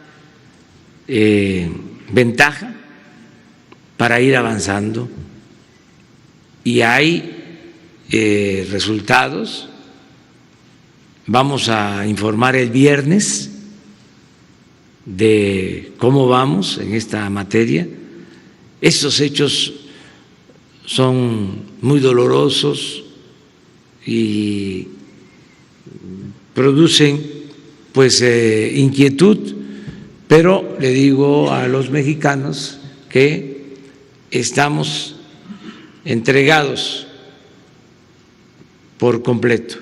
ventaja para ir avanzando y hay resultados. Vamos a informar el viernes de cómo vamos en esta materia. Estos hechos son muy dolorosos y producen pues inquietud, pero le digo a los mexicanos que estamos entregados por completo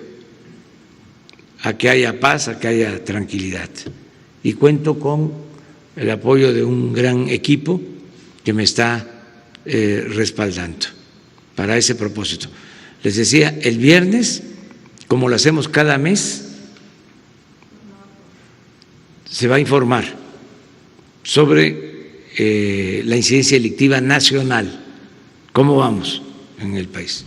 a que haya paz, a que haya tranquilidad. Y cuento con el apoyo de un gran equipo que me está respaldando para ese propósito. Les decía, el viernes, como lo hacemos cada mes, se va a informar sobre la incidencia delictiva nacional, cómo vamos en el país.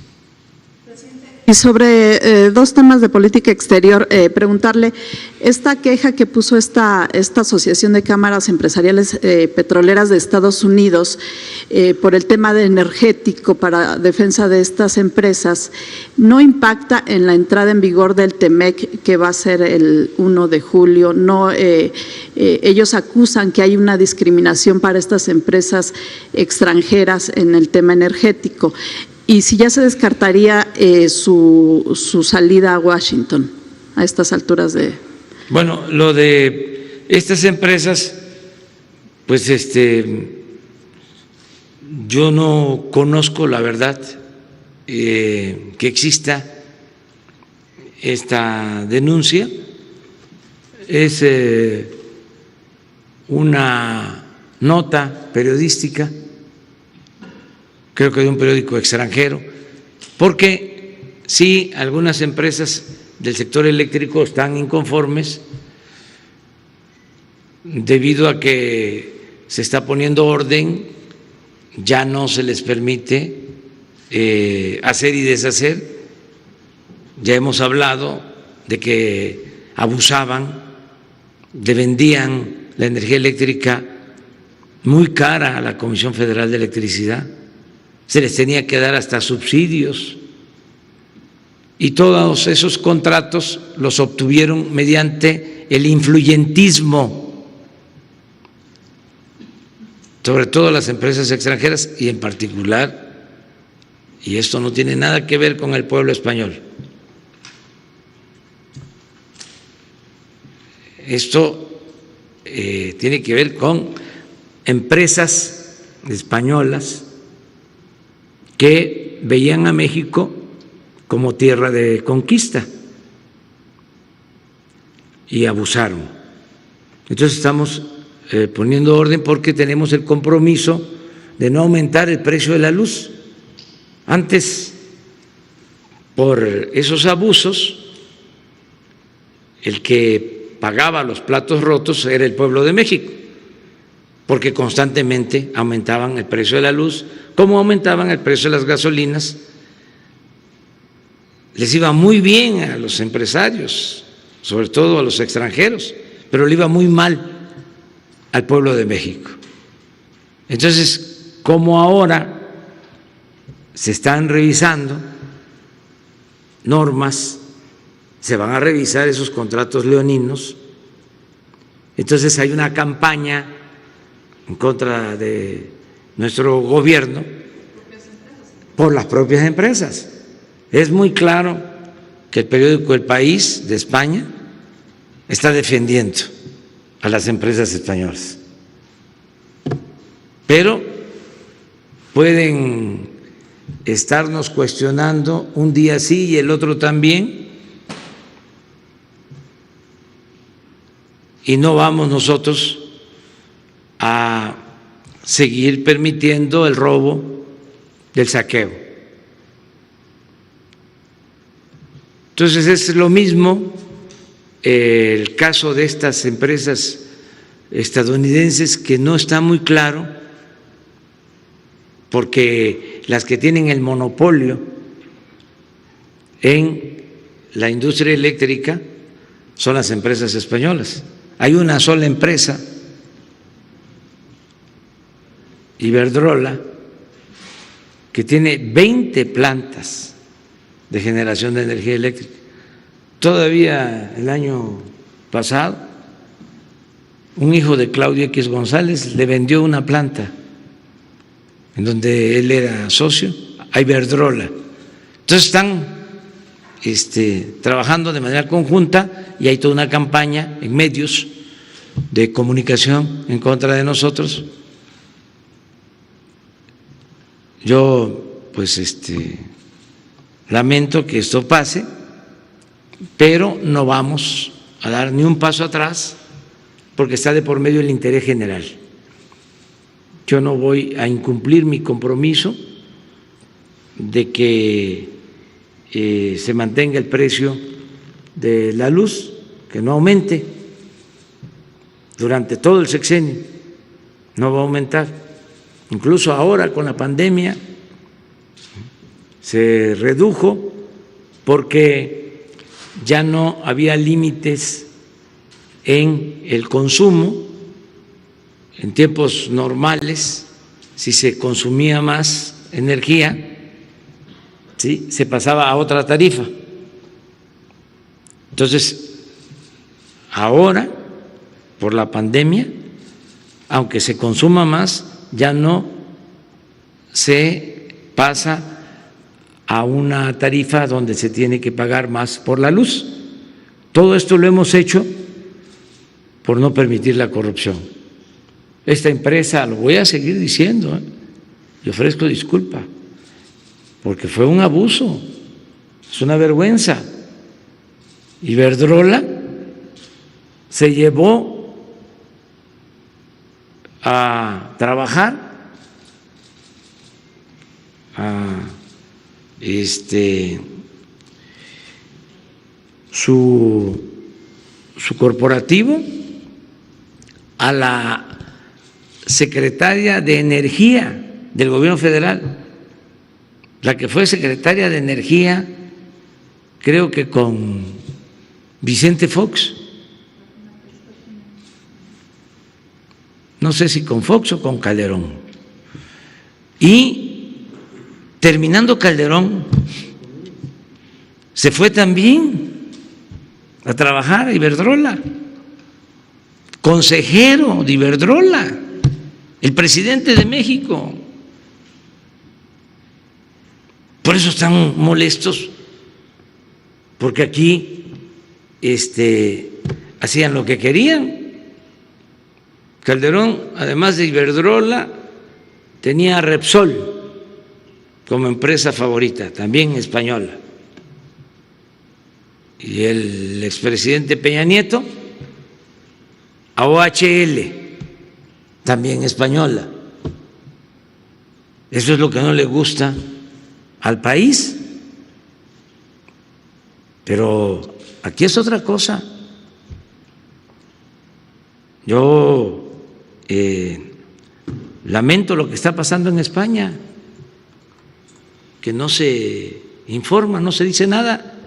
Y sobre dos temas de política exterior, preguntarle, esta queja que puso esta Asociación de Cámaras Empresariales Petroleras de Estados Unidos por el tema de energético para defensa de estas empresas, ¿no impacta en la entrada en vigor del TEMEC, que va a ser el 1 de julio? No, ellos acusan que hay una discriminación para estas empresas extranjeras en el tema energético. Y si ya se descartaría su salida a Washington a estas alturas de… Bueno, lo de estas empresas, pues yo no conozco la verdad que exista esta denuncia. Es una nota periodística, creo que de un periódico extranjero, porque sí, algunas empresas del sector eléctrico están inconformes debido a que se está poniendo orden, ya no se les permite hacer y deshacer. Ya hemos hablado de que abusaban, le vendían la energía eléctrica muy cara a la Comisión Federal de Electricidad, se les tenía que dar hasta subsidios, y todos esos contratos los obtuvieron mediante el influyentismo, sobre todo las empresas extranjeras y en particular, y esto no tiene nada que ver con el pueblo español, esto tiene que ver con empresas españolas que veían a México como tierra de conquista y abusaron. Entonces estamos poniendo orden porque tenemos el compromiso de no aumentar el precio de la luz. Antes, por esos abusos, el que pagaba los platos rotos era el pueblo de México, porque constantemente aumentaban el precio de la luz, como aumentaban el precio de las gasolinas. Les iba muy bien a los empresarios, sobre todo a los extranjeros, pero le iba muy mal al pueblo de México. Entonces, como ahora se están revisando normas, se van a revisar esos contratos leoninos, entonces hay una campaña en contra de nuestro gobierno por las propias empresas. Es muy claro que el periódico El País de España está defendiendo a las empresas españolas, pero pueden estarnos cuestionando un día sí y el otro también, y no vamos nosotros a seguir permitiendo el robo, el saqueo. Entonces es lo mismo el caso de estas empresas estadounidenses, que no está muy claro, porque las que tienen el monopolio en la industria eléctrica son las empresas españolas. Hay una sola empresa, Iberdrola, que tiene 20 plantas de generación de energía eléctrica. Todavía el año pasado, un hijo de Claudio X González le vendió una planta en donde él era socio a Iberdrola. Entonces están trabajando de manera conjunta y hay toda una campaña en medios de comunicación en contra de nosotros. Yo pues lamento que esto pase, pero no vamos a dar ni un paso atrás porque está de por medio el interés general. Yo no voy a incumplir mi compromiso de que se mantenga el precio de la luz, que no aumente durante todo el sexenio, no va a aumentar. Incluso ahora con la pandemia se redujo porque ya no había límites en el consumo. En tiempos normales, si se consumía más energía, ¿sí?, se pasaba a otra tarifa. Entonces, ahora, por la pandemia, aunque se consuma más, ya no se pasa a una tarifa donde se tiene que pagar más por la luz. Todo esto lo hemos hecho por no permitir la corrupción. Esta empresa, lo voy a seguir diciendo, yo ofrezco disculpa, porque fue un abuso, es una vergüenza. Iberdrola se llevó a trabajar a su corporativo a la secretaria de Energía del Gobierno Federal, la que fue secretaria de Energía, creo que con Vicente Fox, no sé si con Fox o con Calderón. Y terminando Calderón, se fue también a trabajar a Iberdrola, consejero de Iberdrola, el presidente de México. Por eso están molestos, porque aquí hacían lo que querían. Calderón, además de Iberdrola, tenía a Repsol como empresa favorita, también española. Y el expresidente Peña Nieto a OHL, también española. Eso es lo que no le gusta al país. Pero aquí es otra cosa. Yo lamento lo que está pasando en España, que no se informa, no se dice nada.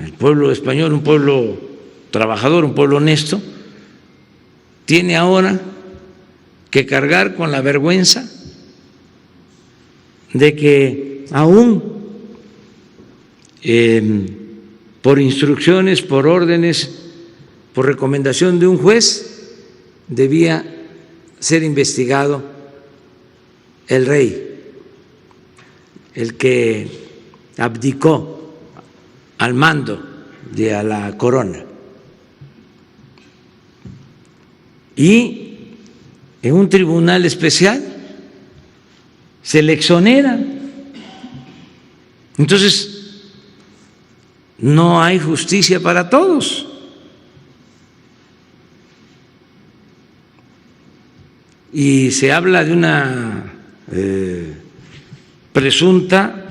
El pueblo español, un pueblo trabajador, un pueblo honesto, tiene ahora que cargar con la vergüenza de que aún por instrucciones, por órdenes, por recomendación de un juez, debía ser investigado el rey, el que abdicó al mando de la corona. Y en un tribunal especial se le exonera. Entonces, no hay justicia para todos. Y se habla de una presunta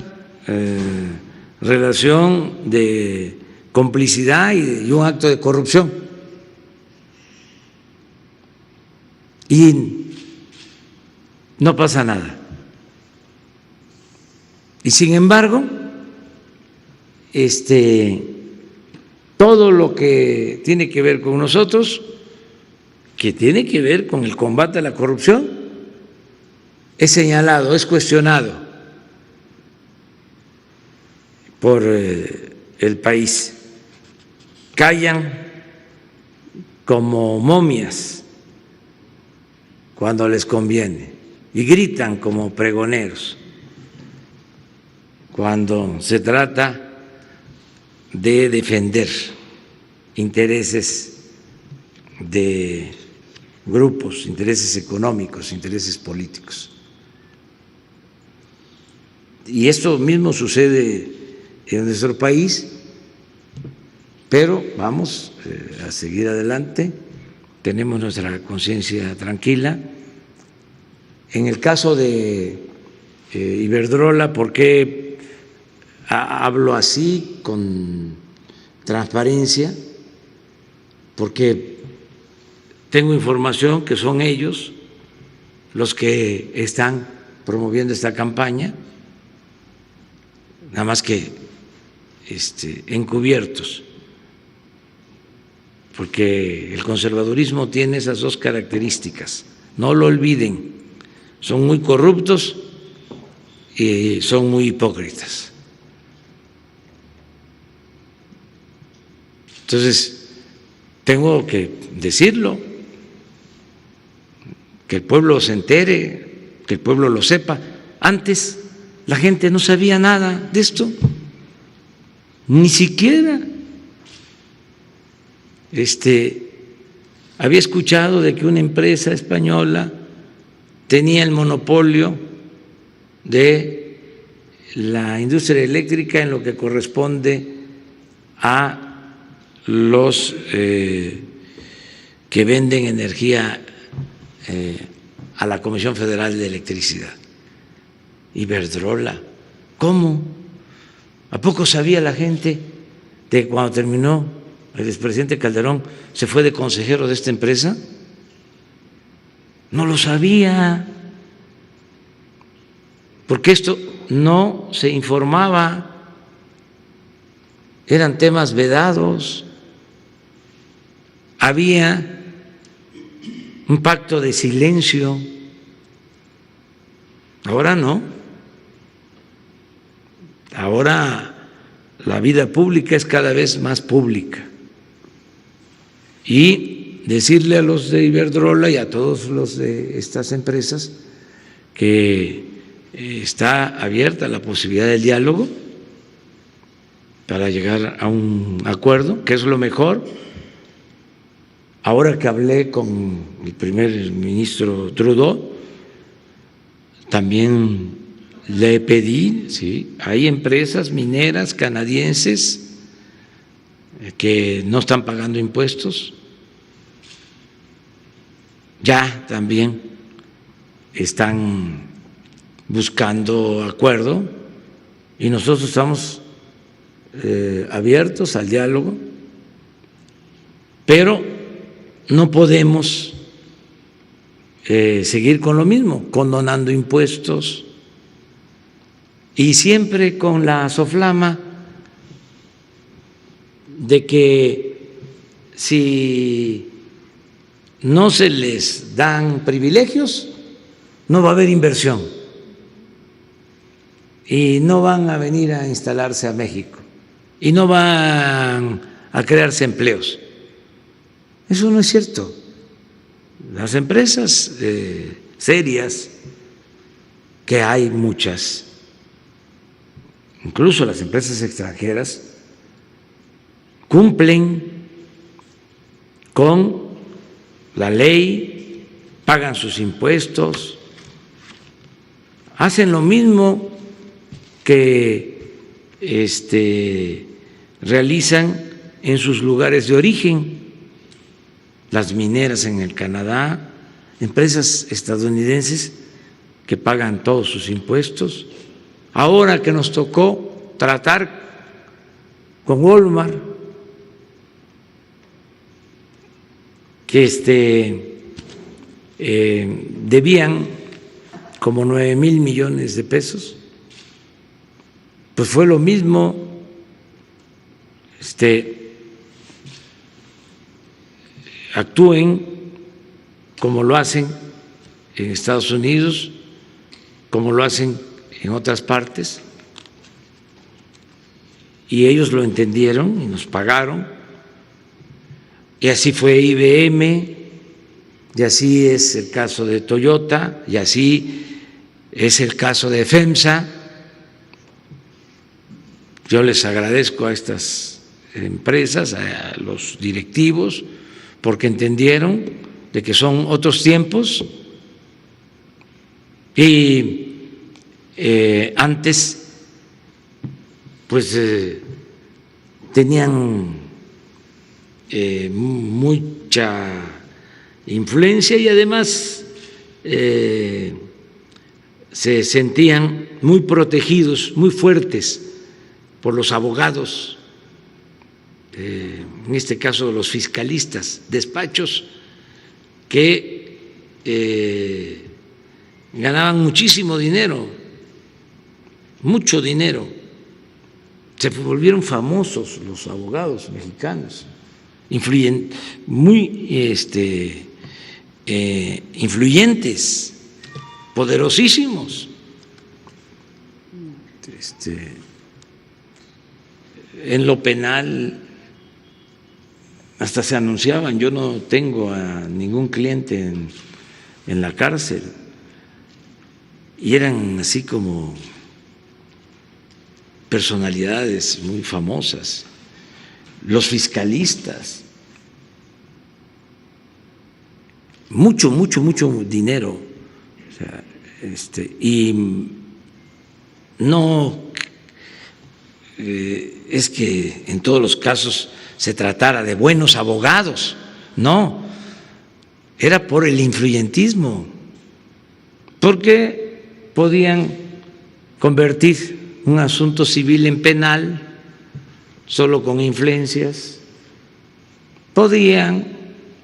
relación de complicidad y un acto de corrupción. Y no pasa nada. Y sin embargo, todo lo que tiene que ver con nosotros, que tiene que ver con el combate a la corrupción, es señalado, es cuestionado por el país. Callan como momias cuando les conviene y gritan como pregoneros cuando se trata de defender intereses de grupos, intereses económicos, intereses políticos. Y esto mismo sucede en nuestro país, pero vamos a seguir adelante, tenemos nuestra conciencia tranquila. En el caso de Iberdrola, ¿por qué hablo así con transparencia? Porque tengo información que son ellos los que están promoviendo esta campaña, nada más que encubiertos, porque el conservadurismo tiene esas dos características, no lo olviden, son muy corruptos y son muy hipócritas. Entonces, tengo que decirlo, que el pueblo se entere, que el pueblo lo sepa. Antes la gente no sabía nada de esto, ni siquiera había escuchado de que una empresa española tenía el monopolio de la industria eléctrica en lo que corresponde a los que venden energía a la Comisión Federal de Electricidad. Iberdrola, ¿cómo? ¿A poco sabía la gente de que cuando terminó el expresidente Calderón se fue de consejero de esta empresa? No lo sabía, porque esto no se informaba, eran temas vedados, había un pacto de silencio. Ahora no, ahora la vida pública es cada vez más pública. Y decirle a los de Iberdrola y a todos los de estas empresas que está abierta la posibilidad del diálogo para llegar a un acuerdo, que es lo mejor. Ahora que hablé con el primer ministro Trudeau, también le pedí, ¿sí? Hay empresas mineras canadienses que no están pagando impuestos, ya también están buscando acuerdo y nosotros estamos abiertos al diálogo, pero no podemos seguir con lo mismo, condonando impuestos y siempre con la soflama de que si no se les dan privilegios, no va a haber inversión y no van a venir a instalarse a México y no van a crearse empleos. Eso no es cierto. Las empresas serias, que hay muchas, incluso las empresas extranjeras, cumplen con la ley, pagan sus impuestos, hacen lo mismo que realizan en sus lugares de origen. Las mineras en el Canadá, empresas estadounidenses que pagan todos sus impuestos. Ahora que nos tocó tratar con Walmart, que debían como 9,000 millones de pesos, pues fue lo mismo. Actúen como lo hacen en Estados Unidos, como lo hacen en otras partes, y ellos lo entendieron y nos pagaron, y así fue IBM, y así es el caso de Toyota, y así es el caso de FEMSA. Yo les agradezco a estas empresas, a los directivos, porque entendieron de que son otros tiempos y antes pues tenían mucha influencia y además se sentían muy protegidos, muy fuertes por los abogados, en este caso los fiscalistas, despachos que ganaban muchísimo dinero, mucho dinero. Se volvieron famosos los abogados mexicanos, muy influyentes, poderosísimos. En lo penal hasta se anunciaban, yo no tengo a ningún cliente en la cárcel, y eran así como personalidades muy famosas, los fiscalistas, mucho dinero, o sea, y no es que en todos los casos se tratara de buenos abogados, no, era por el influyentismo, porque podían convertir un asunto civil en penal solo con influencias, podían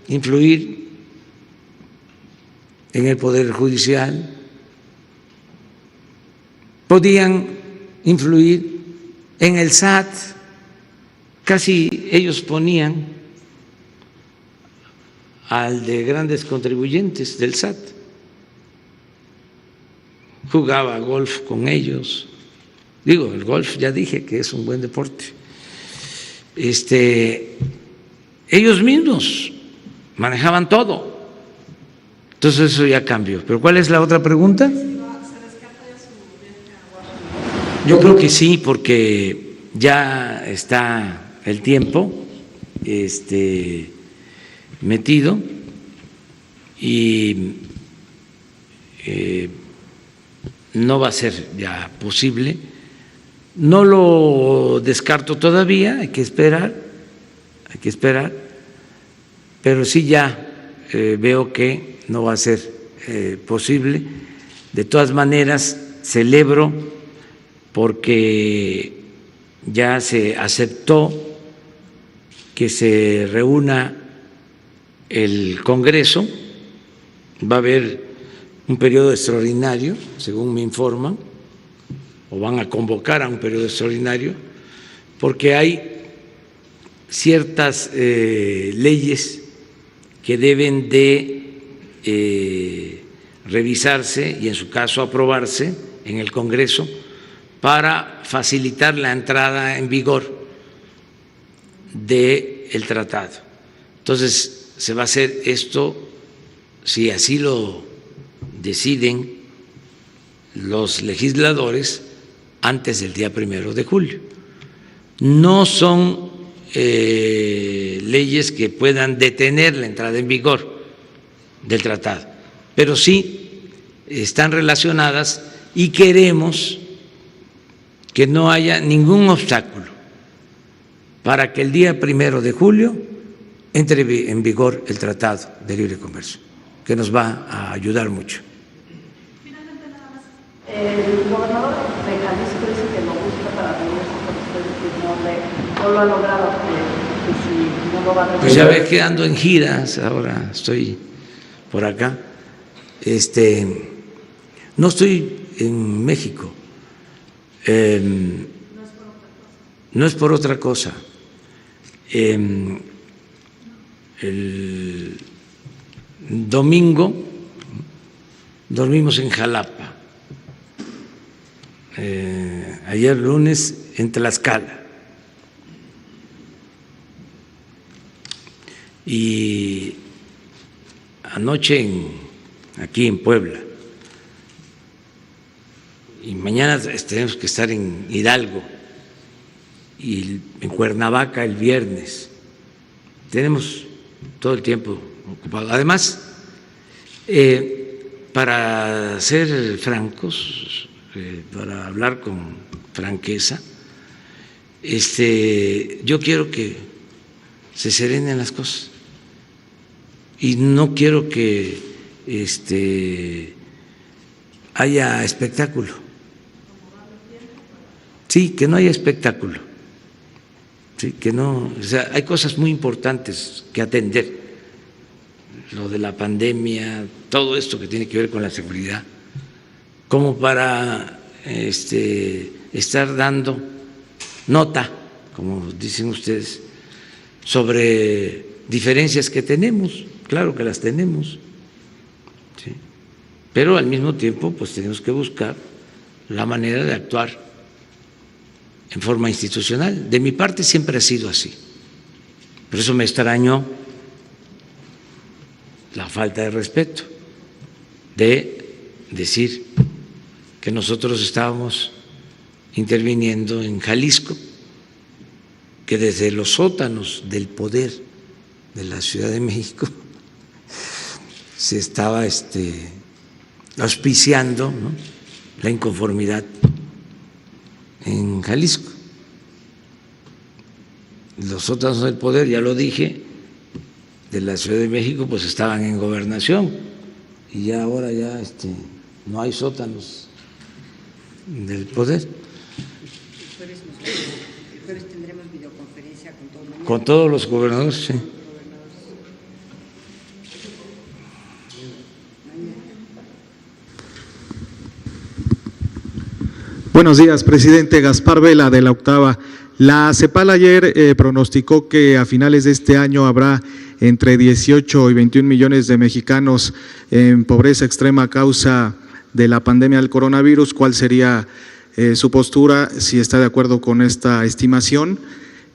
influir en el Poder Judicial, podían influir en el SAT, casi ellos ponían al de grandes contribuyentes del SAT, jugaba golf con ellos. Digo, el golf ya dije que es un buen deporte. Ellos mismos manejaban todo. Entonces eso ya cambió. ¿Pero cuál es la otra pregunta? Yo creo que sí, porque ya está el tiempo metido y no va a ser ya posible. No lo descarto todavía, hay que esperar, pero sí ya veo que no va a ser posible. De todas maneras, celebro porque ya se aceptó que se reúna el Congreso, va a haber un periodo extraordinario, según me informan, o van a convocar a un periodo extraordinario, porque hay ciertas leyes que deben de revisarse y en su caso aprobarse en el Congreso para facilitar la entrada en vigor del tratado. Entonces se va a hacer esto, si así lo deciden los legisladores, antes del día 1 de julio. No son leyes que puedan detener la entrada en vigor del tratado, pero sí están relacionadas y queremos que no haya ningún obstáculo para que el día 1 de julio entre en vigor el Tratado de Libre Comercio, que nos va a ayudar mucho. El gobernador de Jalisco dice que lo busca para reunirse con ustedes, que no lo ha logrado, que si no lo va a reunir. Pues ya ve que ando en giras, ahora estoy por acá. No estoy en México. No es por otra cosa. El domingo dormimos en Jalapa ayer lunes en Tlaxcala. Y anoche aquí en Puebla. Y mañana tenemos que estar en Hidalgo y en Cuernavaca el viernes. Tenemos todo el tiempo ocupado. Además, para ser francos, para hablar con franqueza, yo quiero que se serenen las cosas y no quiero que haya espectáculo. Sí, que no haya espectáculo. Sí, que no, o sea, hay cosas muy importantes que atender. Lo de la pandemia, todo esto que tiene que ver con la seguridad, como para estar dando nota, como dicen ustedes, sobre diferencias que tenemos. Claro que las tenemos, ¿sí? Pero al mismo tiempo pues tenemos que buscar la manera de actuar en forma institucional. De mi parte siempre ha sido así. Por eso me extrañó la falta de respeto de decir que nosotros estábamos interviniendo en Jalisco, que desde los sótanos del poder de la Ciudad de México se estaba auspiciando, ¿no?, la inconformidad en Jalisco. Los sótanos del poder, ya lo dije, de la Ciudad de México, pues estaban en gobernación y ya ahora ya no hay sótanos del poder. El jueves tendremos videoconferencia con todo el mundo. Con todos los gobernadores, sí. Buenos días, presidente. Gaspar Vela, de la Octava. La CEPAL ayer pronosticó que a finales de este año habrá entre 18 y 21 millones de mexicanos en pobreza extrema a causa de la pandemia del coronavirus. ¿Cuál sería su postura, si está de acuerdo con esta estimación?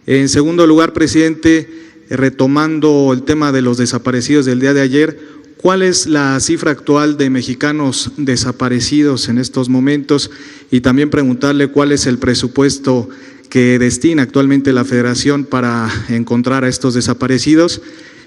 En segundo lugar, presidente, retomando el tema de los desaparecidos del día de ayer, ¿cuál es la cifra actual de mexicanos desaparecidos en estos momentos? Y también preguntarle cuál es el presupuesto que destina actualmente la Federación para encontrar a estos desaparecidos.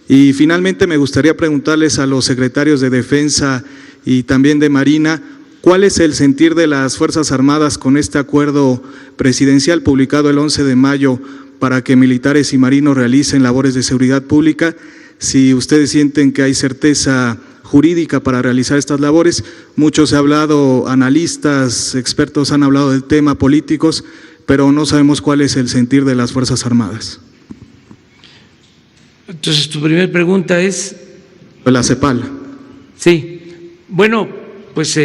Y finalmente me gustaría preguntarles a los secretarios de Defensa y también de Marina, ¿cuál es el sentir de las Fuerzas Armadas con este acuerdo presidencial publicado el 11 de mayo para que militares y marinos realicen labores de seguridad pública? Si ustedes sienten que hay certeza jurídica para realizar estas labores. Muchos se ha hablado, analistas, expertos han hablado del tema, políticos, pero no sabemos cuál es el sentir de las Fuerzas Armadas. Entonces, tu primera pregunta es… La CEPAL. Sí, bueno, pues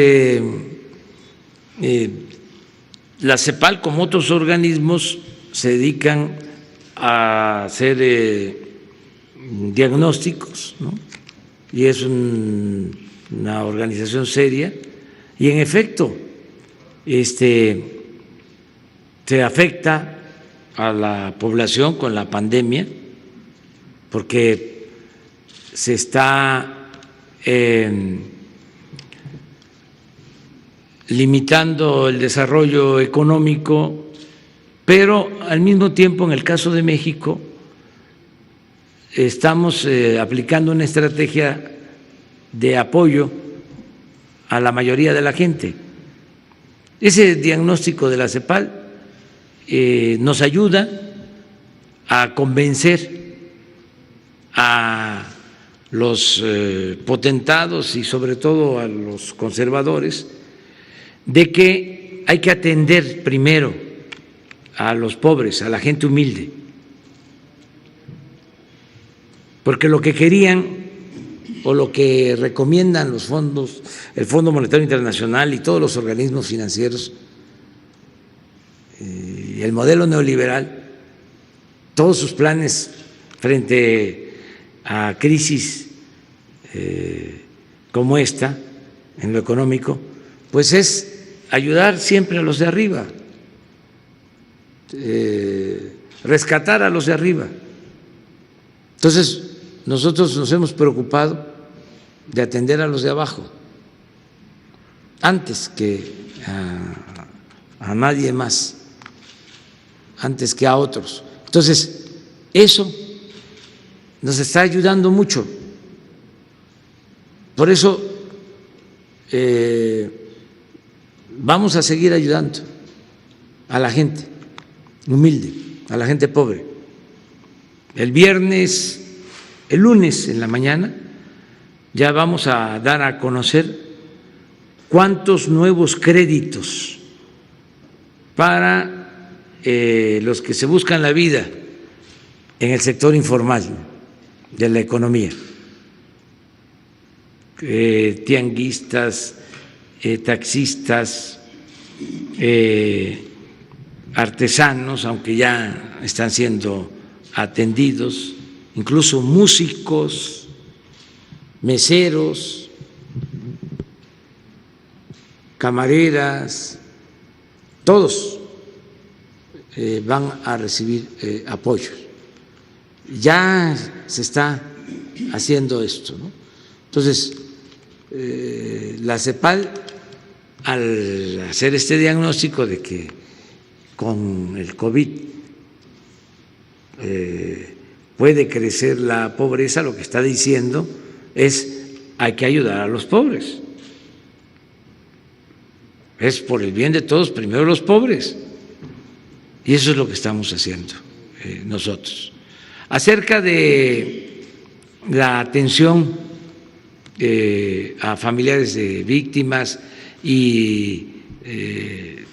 la CEPAL, como otros organismos, se dedican a hacer diagnósticos, ¿no? Y es una organización seria, y en efecto se afecta a la población con la pandemia porque se está limitando el desarrollo económico, pero al mismo tiempo, en el caso de México, estamos aplicando una estrategia de apoyo a la mayoría de la gente. Ese diagnóstico de la CEPAL nos ayuda a convencer a los potentados y sobre todo a los conservadores de que hay que atender primero a los pobres, a la gente humilde, porque lo que querían o lo que recomiendan los fondos, el Fondo Monetario Internacional y todos los organismos financieros, y el modelo neoliberal, todos sus planes frente a crisis como esta en lo económico, pues es ayudar siempre a los de arriba, rescatar a los de arriba. Entonces, nosotros nos hemos preocupado de atender a los de abajo antes que a nadie más, antes que a otros. Entonces, eso nos está ayudando mucho. Por eso vamos a seguir ayudando a la gente humilde, a la gente pobre. El lunes en la mañana ya vamos a dar a conocer cuántos nuevos créditos para los que se buscan la vida en el sector informal de la economía, tianguistas, taxistas, artesanos, aunque ya están siendo atendidos, incluso músicos, meseros, camareras, todos van a recibir apoyo. Ya se está haciendo esto, ¿no? Entonces, la CEPAL, al hacer este diagnóstico de que con el COVID puede crecer la pobreza, lo que está diciendo es hay que ayudar a los pobres. Es por el bien de todos, primero los pobres. Y eso es lo que estamos haciendo nosotros. Acerca de la atención a familiares de víctimas y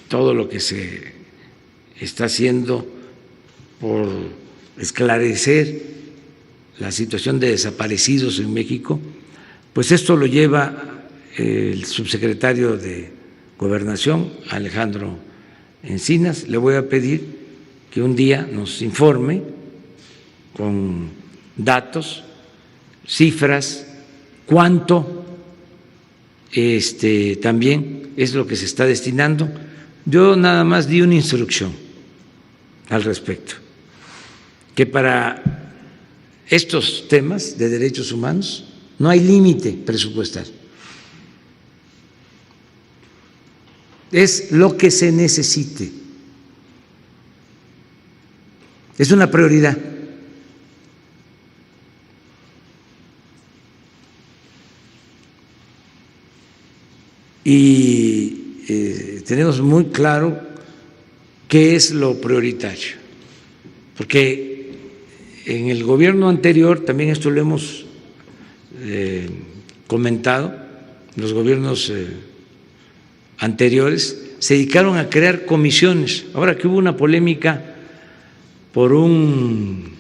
todo lo que se está haciendo por esclarecer la situación de desaparecidos en México, pues esto lo lleva el subsecretario de Gobernación, Alejandro Encinas. Le voy a pedir que un día nos informe con datos, cifras, cuánto también es lo que se está destinando. Yo nada más di una instrucción al respecto, que para estos temas de derechos humanos no hay límite presupuestal. Es lo que se necesite. Es una prioridad. Y tenemos muy claro qué es lo prioritario, porque en el gobierno anterior, también esto lo hemos comentado, los gobiernos anteriores se dedicaron a crear comisiones. Ahora que hubo una polémica por un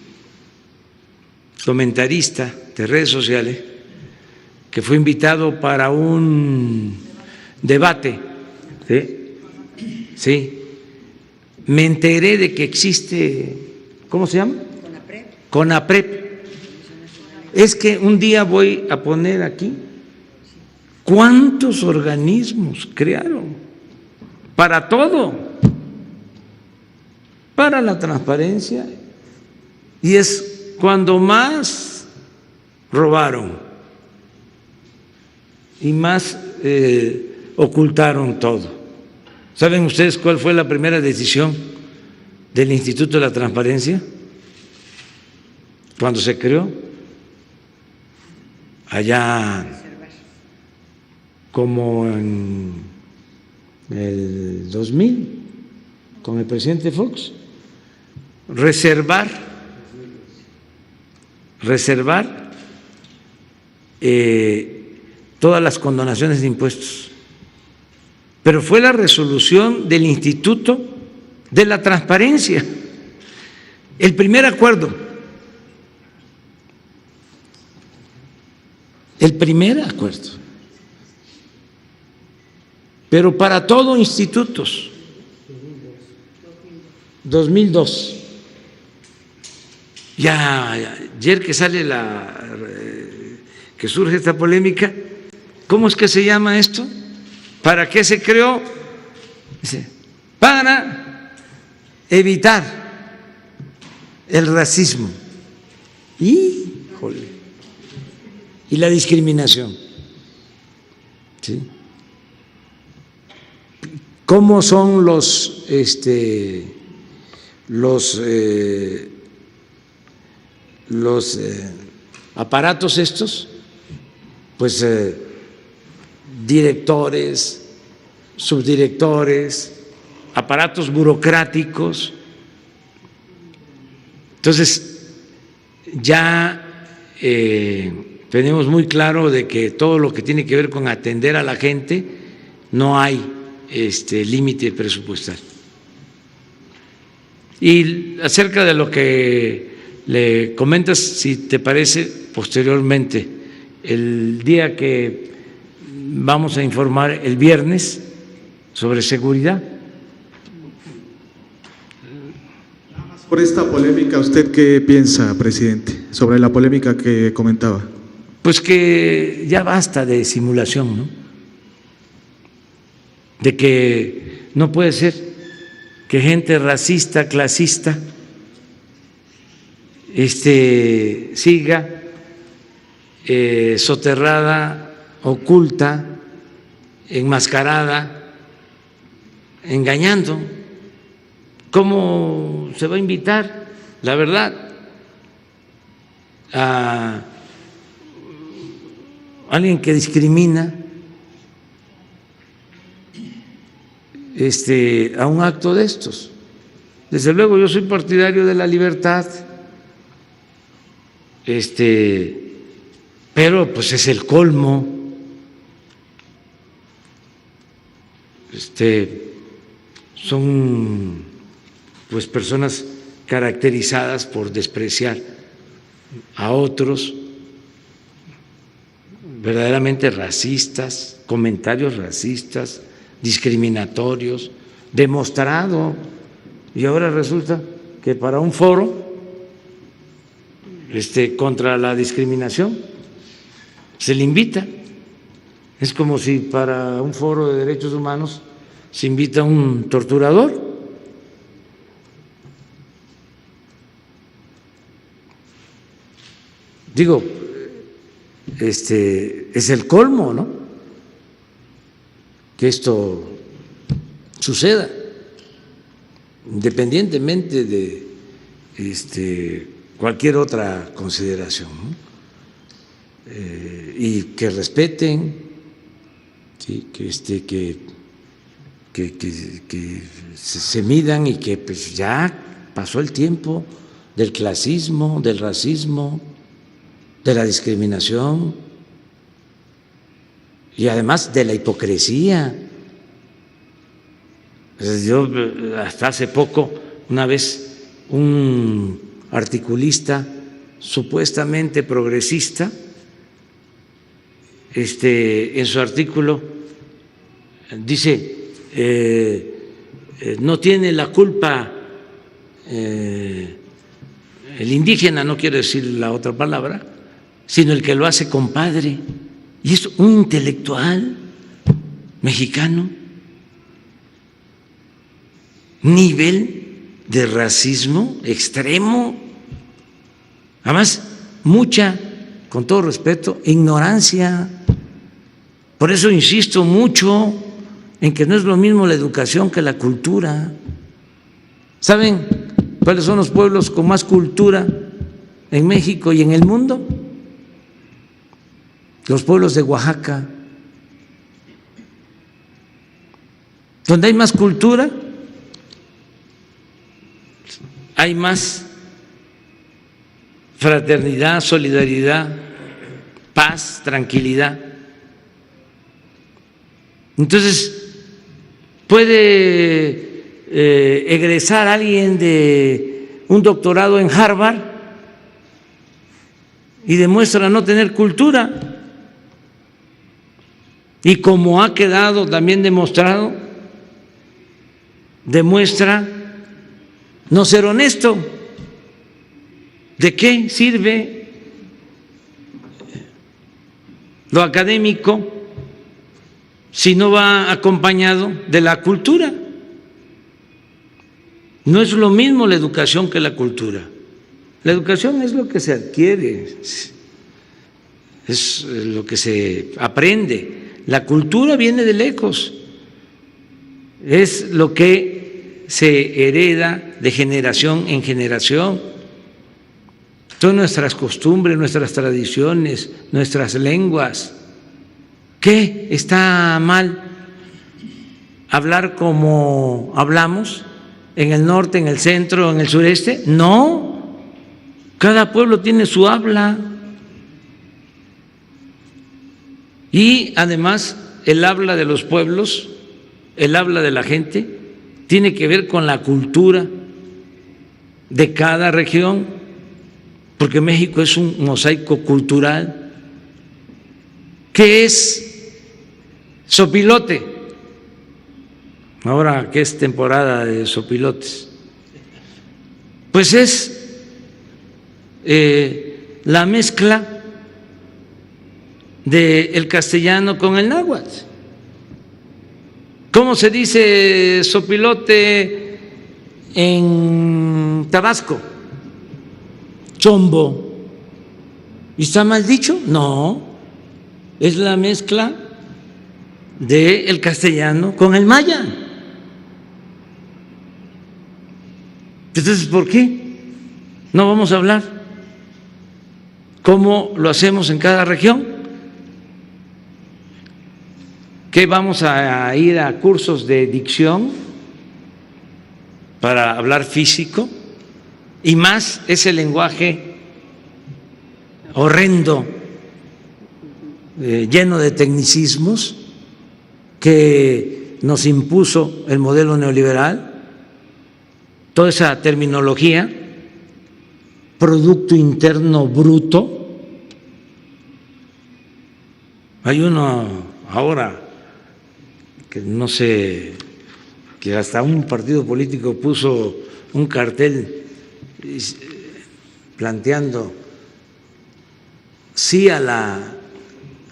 comentarista de redes sociales que fue invitado para un debate, ¿sí? Me enteré de que existe, ¿cómo se llama? CONAPRED. Es que un día voy a poner aquí cuántos organismos crearon para todo, para la transparencia, y es cuando más robaron y más ocultaron todo. ¿Saben ustedes cuál fue la primera decisión del Instituto de la Transparencia cuando se creó? Allá como en el 2000, con el presidente Fox, reservar todas las condonaciones de impuestos. Pero fue la resolución del Instituto de la Transparencia, el primer acuerdo, pero para todo institutos, 2002. Ya ayer que sale que surge esta polémica, ¿cómo es que se llama esto? ¿Para qué se creó? para evitar el racismo y la discriminación. ¿Sí? ¿Cómo son los aparatos estos? Pues directores, subdirectores, aparatos burocráticos. Entonces, ya tenemos muy claro de que todo lo que tiene que ver con atender a la gente, no hay límite presupuestal. Y acerca de lo que le comentas, si te parece, posteriormente, el día que vamos a informar el viernes sobre seguridad. Por esta polémica, ¿usted qué piensa, presidente, sobre la polémica que comentaba? Pues que ya basta de simulación, ¿no? De que no puede ser que gente racista, clasista, siga soterrada, oculta, enmascarada, engañando. ¿Cómo se va a invitar, la verdad, a alguien que discrimina a un acto de estos? Desde luego yo soy partidario de la libertad, pero pues es el colmo, son pues personas caracterizadas por despreciar a otros, verdaderamente racistas, comentarios racistas, discriminatorios, demostrado. Y ahora resulta que para un foro contra la discriminación se le invita. Es como si para un foro de derechos humanos se invita a un torturador. Digo, es el colmo, ¿no?, que esto suceda, independientemente de cualquier otra consideración, ¿no? Y que respeten, ¿sí?, que se midan, y que pues ya pasó el tiempo del clasismo, del racismo, de la discriminación y además de la hipocresía. Yo hasta hace poco, una vez, un articulista supuestamente progresista, en su artículo dice, no tiene la culpa el indígena, no quiero decir la otra palabra, sino el que lo hace compadre. Y es un intelectual mexicano. Nivel de racismo extremo. Además, mucha, con todo respeto, ignorancia. Por eso insisto mucho en que no es lo mismo la educación que la cultura. ¿Saben cuáles son los pueblos con más cultura en México y en el mundo? Los pueblos de Oaxaca. Donde hay más cultura, hay más fraternidad, solidaridad, paz, tranquilidad. Entonces, puede egresar alguien de un doctorado en Harvard y demuestra no tener cultura. Y como ha quedado también demostrado, demuestra no ser honesto. ¿De qué sirve lo académico si no va acompañado de la cultura? No es lo mismo la educación que la cultura. La educación es lo que se adquiere, es lo que se aprende. La cultura viene de lejos, es lo que se hereda de generación en generación. Todas nuestras costumbres, nuestras tradiciones, nuestras lenguas. ¿Qué está mal? ¿Hablar como hablamos en el norte, en el centro, en el sureste? No, cada pueblo tiene su habla. Y además el habla de los pueblos, el habla de la gente, tiene que ver con la cultura de cada región, porque México es un mosaico cultural. ¿Qué es sopilote? Ahora que es temporada de sopilotes, pues es la mezcla del castellano con el náhuatl. ¿Cómo se dice sopilote en Tabasco? Chombo. ¿Y está mal dicho? No, es la mezcla del castellano con el maya. Entonces, ¿por qué no vamos a hablar como lo hacemos en cada región? ¿Qué vamos a ir a cursos de dicción para hablar físico? Y más ese lenguaje horrendo, lleno de tecnicismos que nos impuso el modelo neoliberal. Toda esa terminología, Producto Interno Bruto. Hay uno ahora que no sé, que hasta un partido político puso un cartel planteando sí a la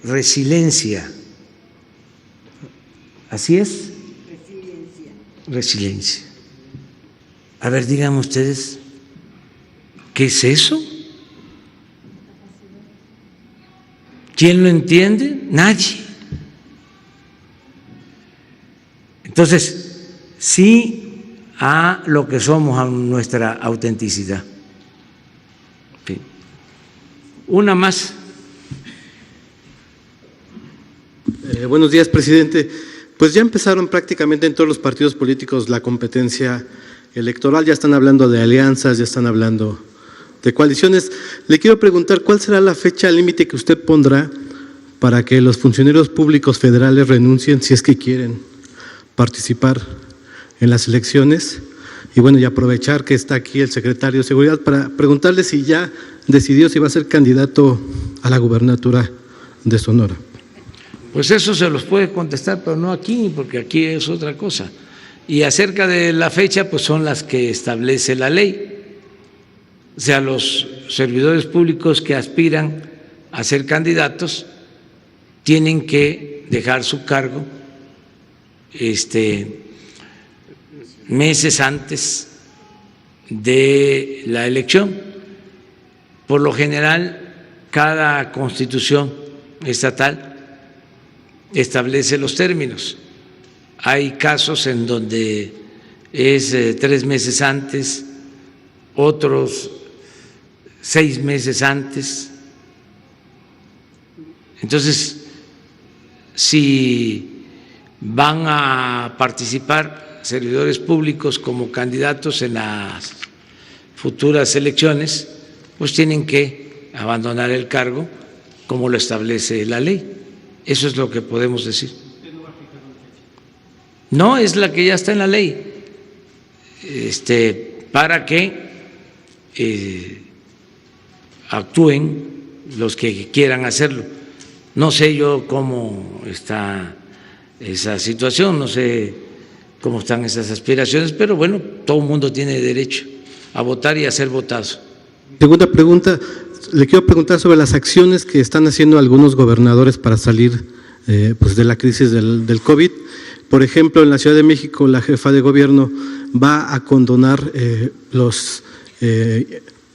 resiliencia. ¿Así es? Resiliencia. A ver, díganme ustedes, ¿qué es eso? ¿Quién lo entiende? Nadie. Entonces, sí a lo que somos, a nuestra autenticidad. Sí. Una más. Buenos días, presidente. Pues ya empezaron prácticamente en todos los partidos políticos la competencia electoral, ya están hablando de alianzas, ya están hablando de coaliciones. Le quiero preguntar, ¿cuál será la fecha límite que usted pondrá para que los funcionarios públicos federales renuncien si es que quieren participar en las elecciones? Y bueno, y aprovechar que está aquí el secretario de Seguridad para preguntarle si ya decidió si va a ser candidato a la gubernatura de Sonora. Pues eso se los puede contestar, pero no aquí, porque aquí es otra cosa. Y acerca de la fecha, pues son las que establece la ley. O sea, los servidores públicos que aspiran a ser candidatos tienen que dejar su cargo meses antes de la elección. Por lo general, cada constitución estatal establece los términos. Hay casos en donde es 3 meses antes, otros 6 meses antes. Entonces, si van a participar servidores públicos como candidatos en las futuras elecciones, pues tienen que abandonar el cargo como lo establece la ley. Eso es lo que podemos decir. No, es la que ya está en la ley, para que actúen los que quieran hacerlo. No sé yo cómo está esa situación, no sé cómo están esas aspiraciones, pero bueno, todo el mundo tiene derecho a votar y a ser votado. Segunda pregunta, le quiero preguntar sobre las acciones que están haciendo algunos gobernadores para salir pues de la crisis del COVID. Por ejemplo, en la Ciudad de México, la jefa de gobierno va a condonar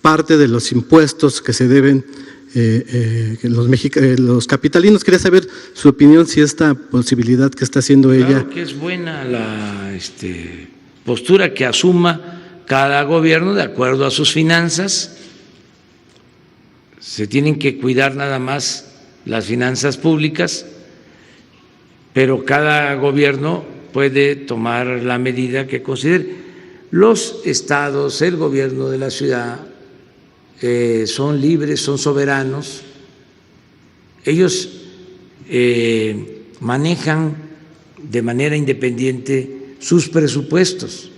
parte de los impuestos que se deben los capitalinos. Quería saber su opinión, si esta posibilidad que está haciendo ella… Claro que es buena la postura que asuma cada gobierno de acuerdo a sus finanzas. Se tienen que cuidar nada más las finanzas públicas, pero cada gobierno puede tomar la medida que considere. Los estados, el gobierno de la ciudad son libres, son soberanos. Ellos manejan de manera independiente sus presupuestos.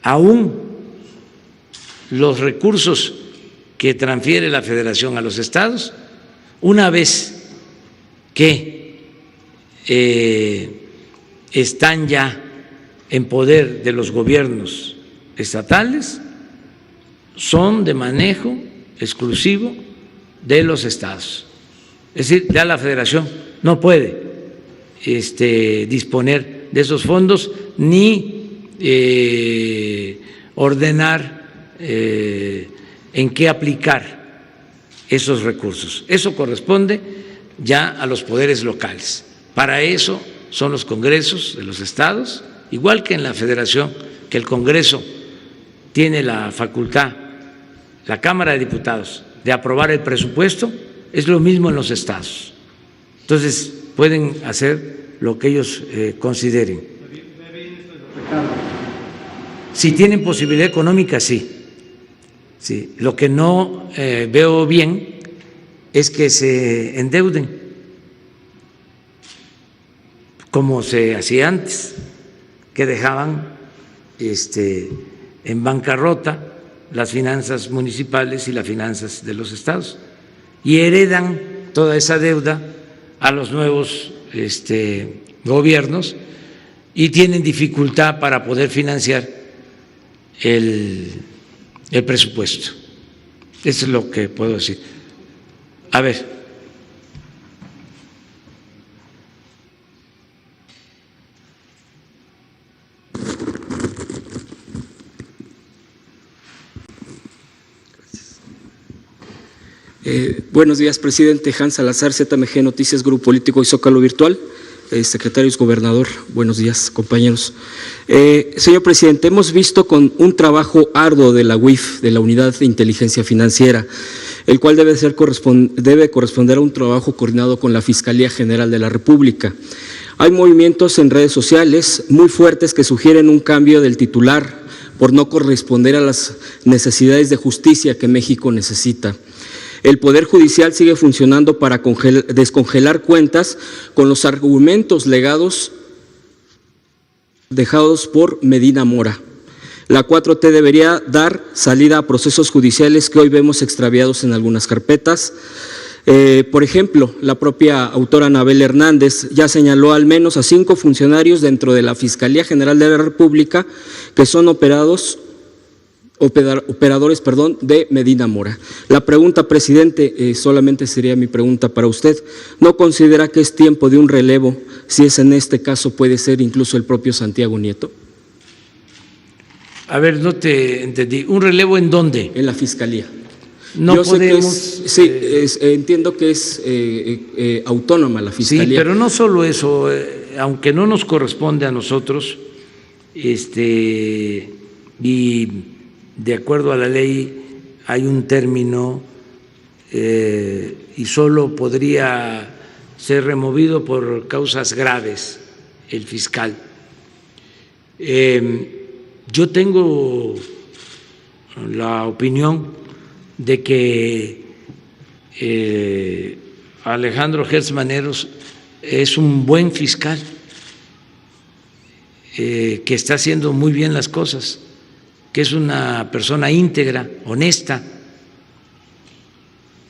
Aún los recursos que transfiere la Federación a los estados, una vez que están ya en poder de los gobiernos estatales, son de manejo exclusivo de los estados. Es decir, ya la Federación no puede disponer de esos fondos ni ordenar en qué aplicar esos recursos. Eso corresponde ya a los poderes locales. Para eso son los congresos de los estados, igual que en la Federación, que el Congreso tiene la facultad, la Cámara de Diputados, de aprobar el presupuesto, es lo mismo en los estados. Entonces, pueden hacer lo que ellos consideren. Si tienen posibilidad económica, sí. Sí. Lo que no veo bien es que se endeuden, como se hacía antes, que dejaban en bancarrota las finanzas municipales y las finanzas de los estados y heredan toda esa deuda a los nuevos gobiernos y tienen dificultad para poder financiar el presupuesto. Eso es lo que puedo decir. A ver. Buenos días, presidente. Hans Salazar, ZMG Noticias, Grupo Político y Zócalo Virtual. Secretarios, gobernador, buenos días, compañeros. Señor presidente, hemos visto con un trabajo arduo de la UIF, de la Unidad de Inteligencia Financiera, el cual debe corresponder a un trabajo coordinado con la Fiscalía General de la República. Hay movimientos en redes sociales muy fuertes que sugieren un cambio del titular por no corresponder a las necesidades de justicia que México necesita. El Poder Judicial sigue funcionando para descongelar cuentas con los argumentos dejados por Medina Mora. La 4T debería dar salida a procesos judiciales que hoy vemos extraviados en algunas carpetas. Por ejemplo, la propia autora Anabel Hernández ya señaló al menos a 5 funcionarios dentro de la Fiscalía General de la República que son operadores de Medina Mora. La pregunta, presidente, solamente sería mi pregunta para usted, ¿no considera que es tiempo de un relevo, si es en este caso puede ser incluso el propio Santiago Nieto? A ver, no te entendí. ¿Un relevo en dónde? En la Fiscalía. No Yo podemos… sé que entiendo que es autónoma la Fiscalía. Sí, pero no solo eso, aunque no nos corresponde a nosotros, y de acuerdo a la ley hay un término y solo podría ser removido por causas graves el fiscal. Yo tengo la opinión de que Alejandro Gertz Manero es un buen fiscal, que está haciendo muy bien las cosas, que es una persona íntegra, honesta,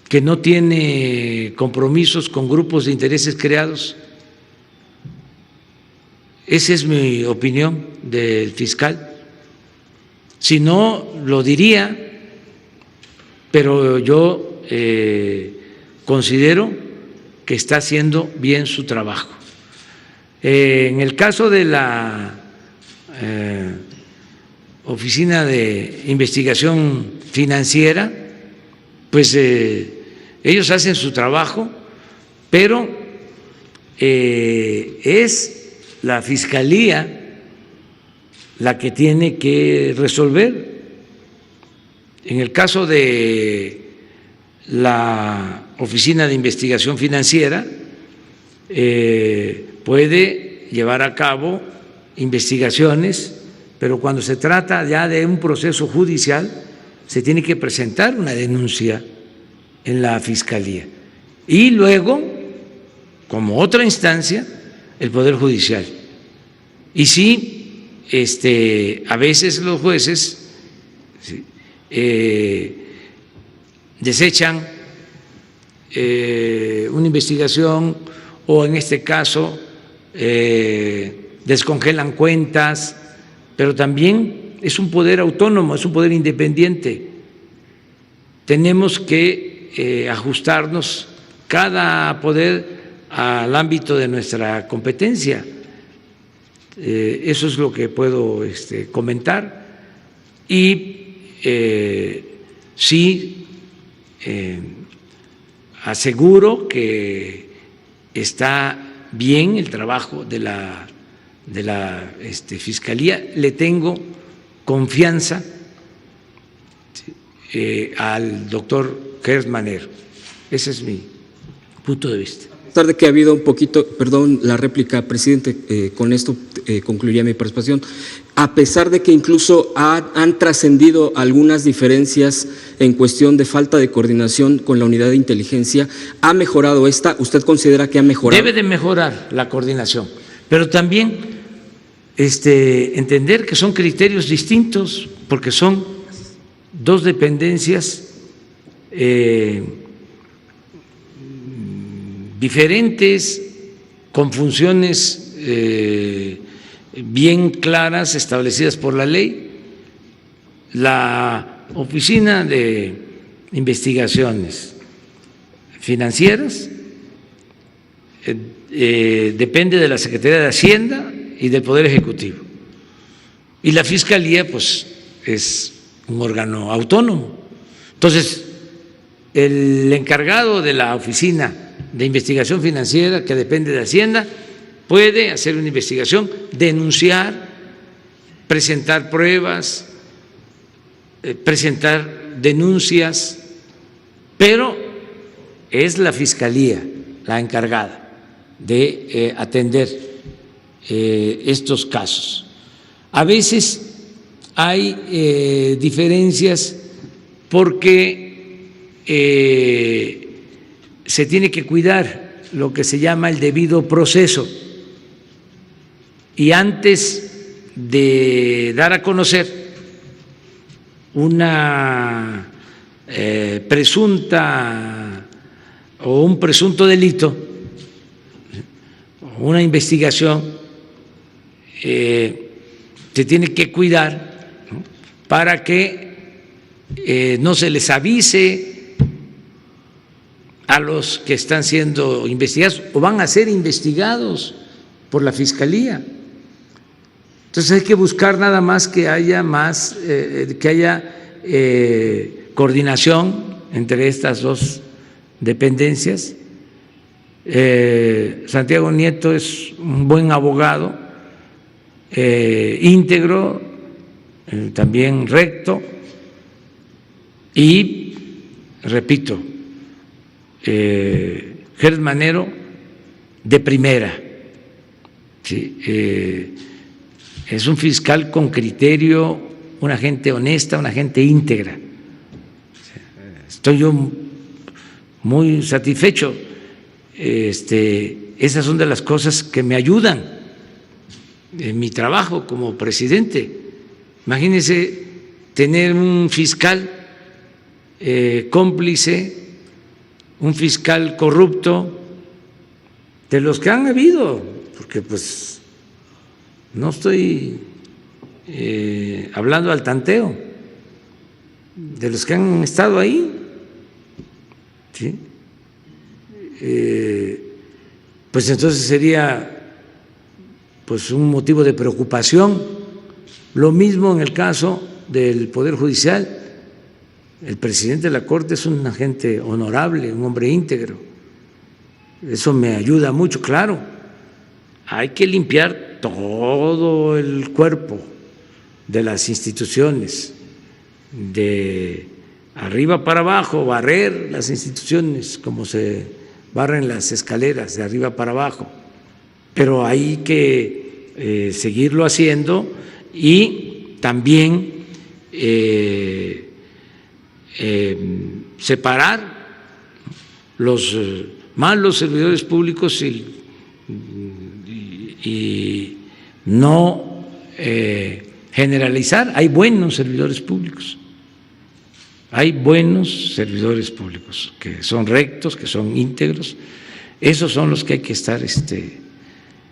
que no tiene compromisos con grupos de intereses creados. Esa es mi opinión del fiscal. Si no, lo diría, pero yo considero que está haciendo bien su trabajo. En el caso de la Oficina de Investigación Financiera, pues ellos hacen su trabajo, pero es la Fiscalía la que tiene que resolver. En el caso de la Oficina de Investigación Financiera, puede llevar a cabo investigaciones, pero cuando se trata ya de un proceso judicial, se tiene que presentar una denuncia en la Fiscalía. Y luego, como otra instancia, el Poder Judicial. Y sí, a veces los jueces desechan una investigación o en este caso descongelan cuentas, pero también es un poder autónomo, es un poder independiente. Tenemos que ajustarnos cada poder al ámbito de nuestra competencia. Eso es lo que puedo comentar. Y sí, aseguro que está bien el trabajo de la Fiscalía. Le tengo confianza al doctor Gertz Manero. Ese es mi punto de vista. A pesar de que ha habido un poquito, perdón, la réplica, presidente, con esto concluiría mi participación, a pesar de que incluso han trascendido algunas diferencias en cuestión de falta de coordinación con la unidad de inteligencia, ¿ha mejorado esta? ¿Usted considera que ha mejorado? Debe de mejorar la coordinación, pero también entender que son criterios distintos, porque son dos dependencias diferentes, con funciones bien claras, establecidas por la ley. La Oficina de Investigaciones Financieras depende de la Secretaría de Hacienda y del Poder Ejecutivo. Y la Fiscalía, pues, es un órgano autónomo. Entonces, el encargado de la Oficina de Investigación Financiera, que depende de Hacienda, puede hacer una investigación, denunciar, presentar pruebas, presentar denuncias, pero es la Fiscalía la encargada de atender estos casos. A veces hay diferencias porque se tiene que cuidar lo que se llama el debido proceso, y antes de dar a conocer una presunta o un presunto delito, una investigación, se tiene que cuidar, ¿no?, para que no se les avise a los que están siendo investigados o van a ser investigados por la Fiscalía. Entonces hay que buscar nada más que haya coordinación entre estas dos dependencias. Santiago Nieto es un buen abogado, íntegro, también recto, y repito, Gertz Manero de primera. Sí, es un fiscal con criterio, una gente honesta, una gente íntegra. Estoy yo muy satisfecho. Esas son de las cosas que me ayudan en mi trabajo como presidente. Imagínense tener un fiscal cómplice, un fiscal corrupto, de los que han habido, porque pues no estoy hablando al tanteo, de los que han estado ahí, ¿sí? Pues entonces sería pues un motivo de preocupación Lo mismo en el caso del Poder Judicial. El presidente de la Corte es un agente honorable, un hombre íntegro. Eso me ayuda mucho, claro. Hay que limpiar todo el cuerpo de las instituciones, de arriba para abajo, barrer las instituciones como se barren las escaleras, de arriba para abajo. Pero hay que seguirlo haciendo y también separar los malos servidores públicos y no generalizar. Hay buenos servidores públicos, hay buenos servidores públicos que son rectos, que son íntegros. Esos son los que hay que estar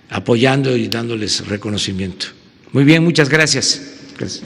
apoyando y dándoles reconocimiento. Muy bien, muchas gracias. Gracias.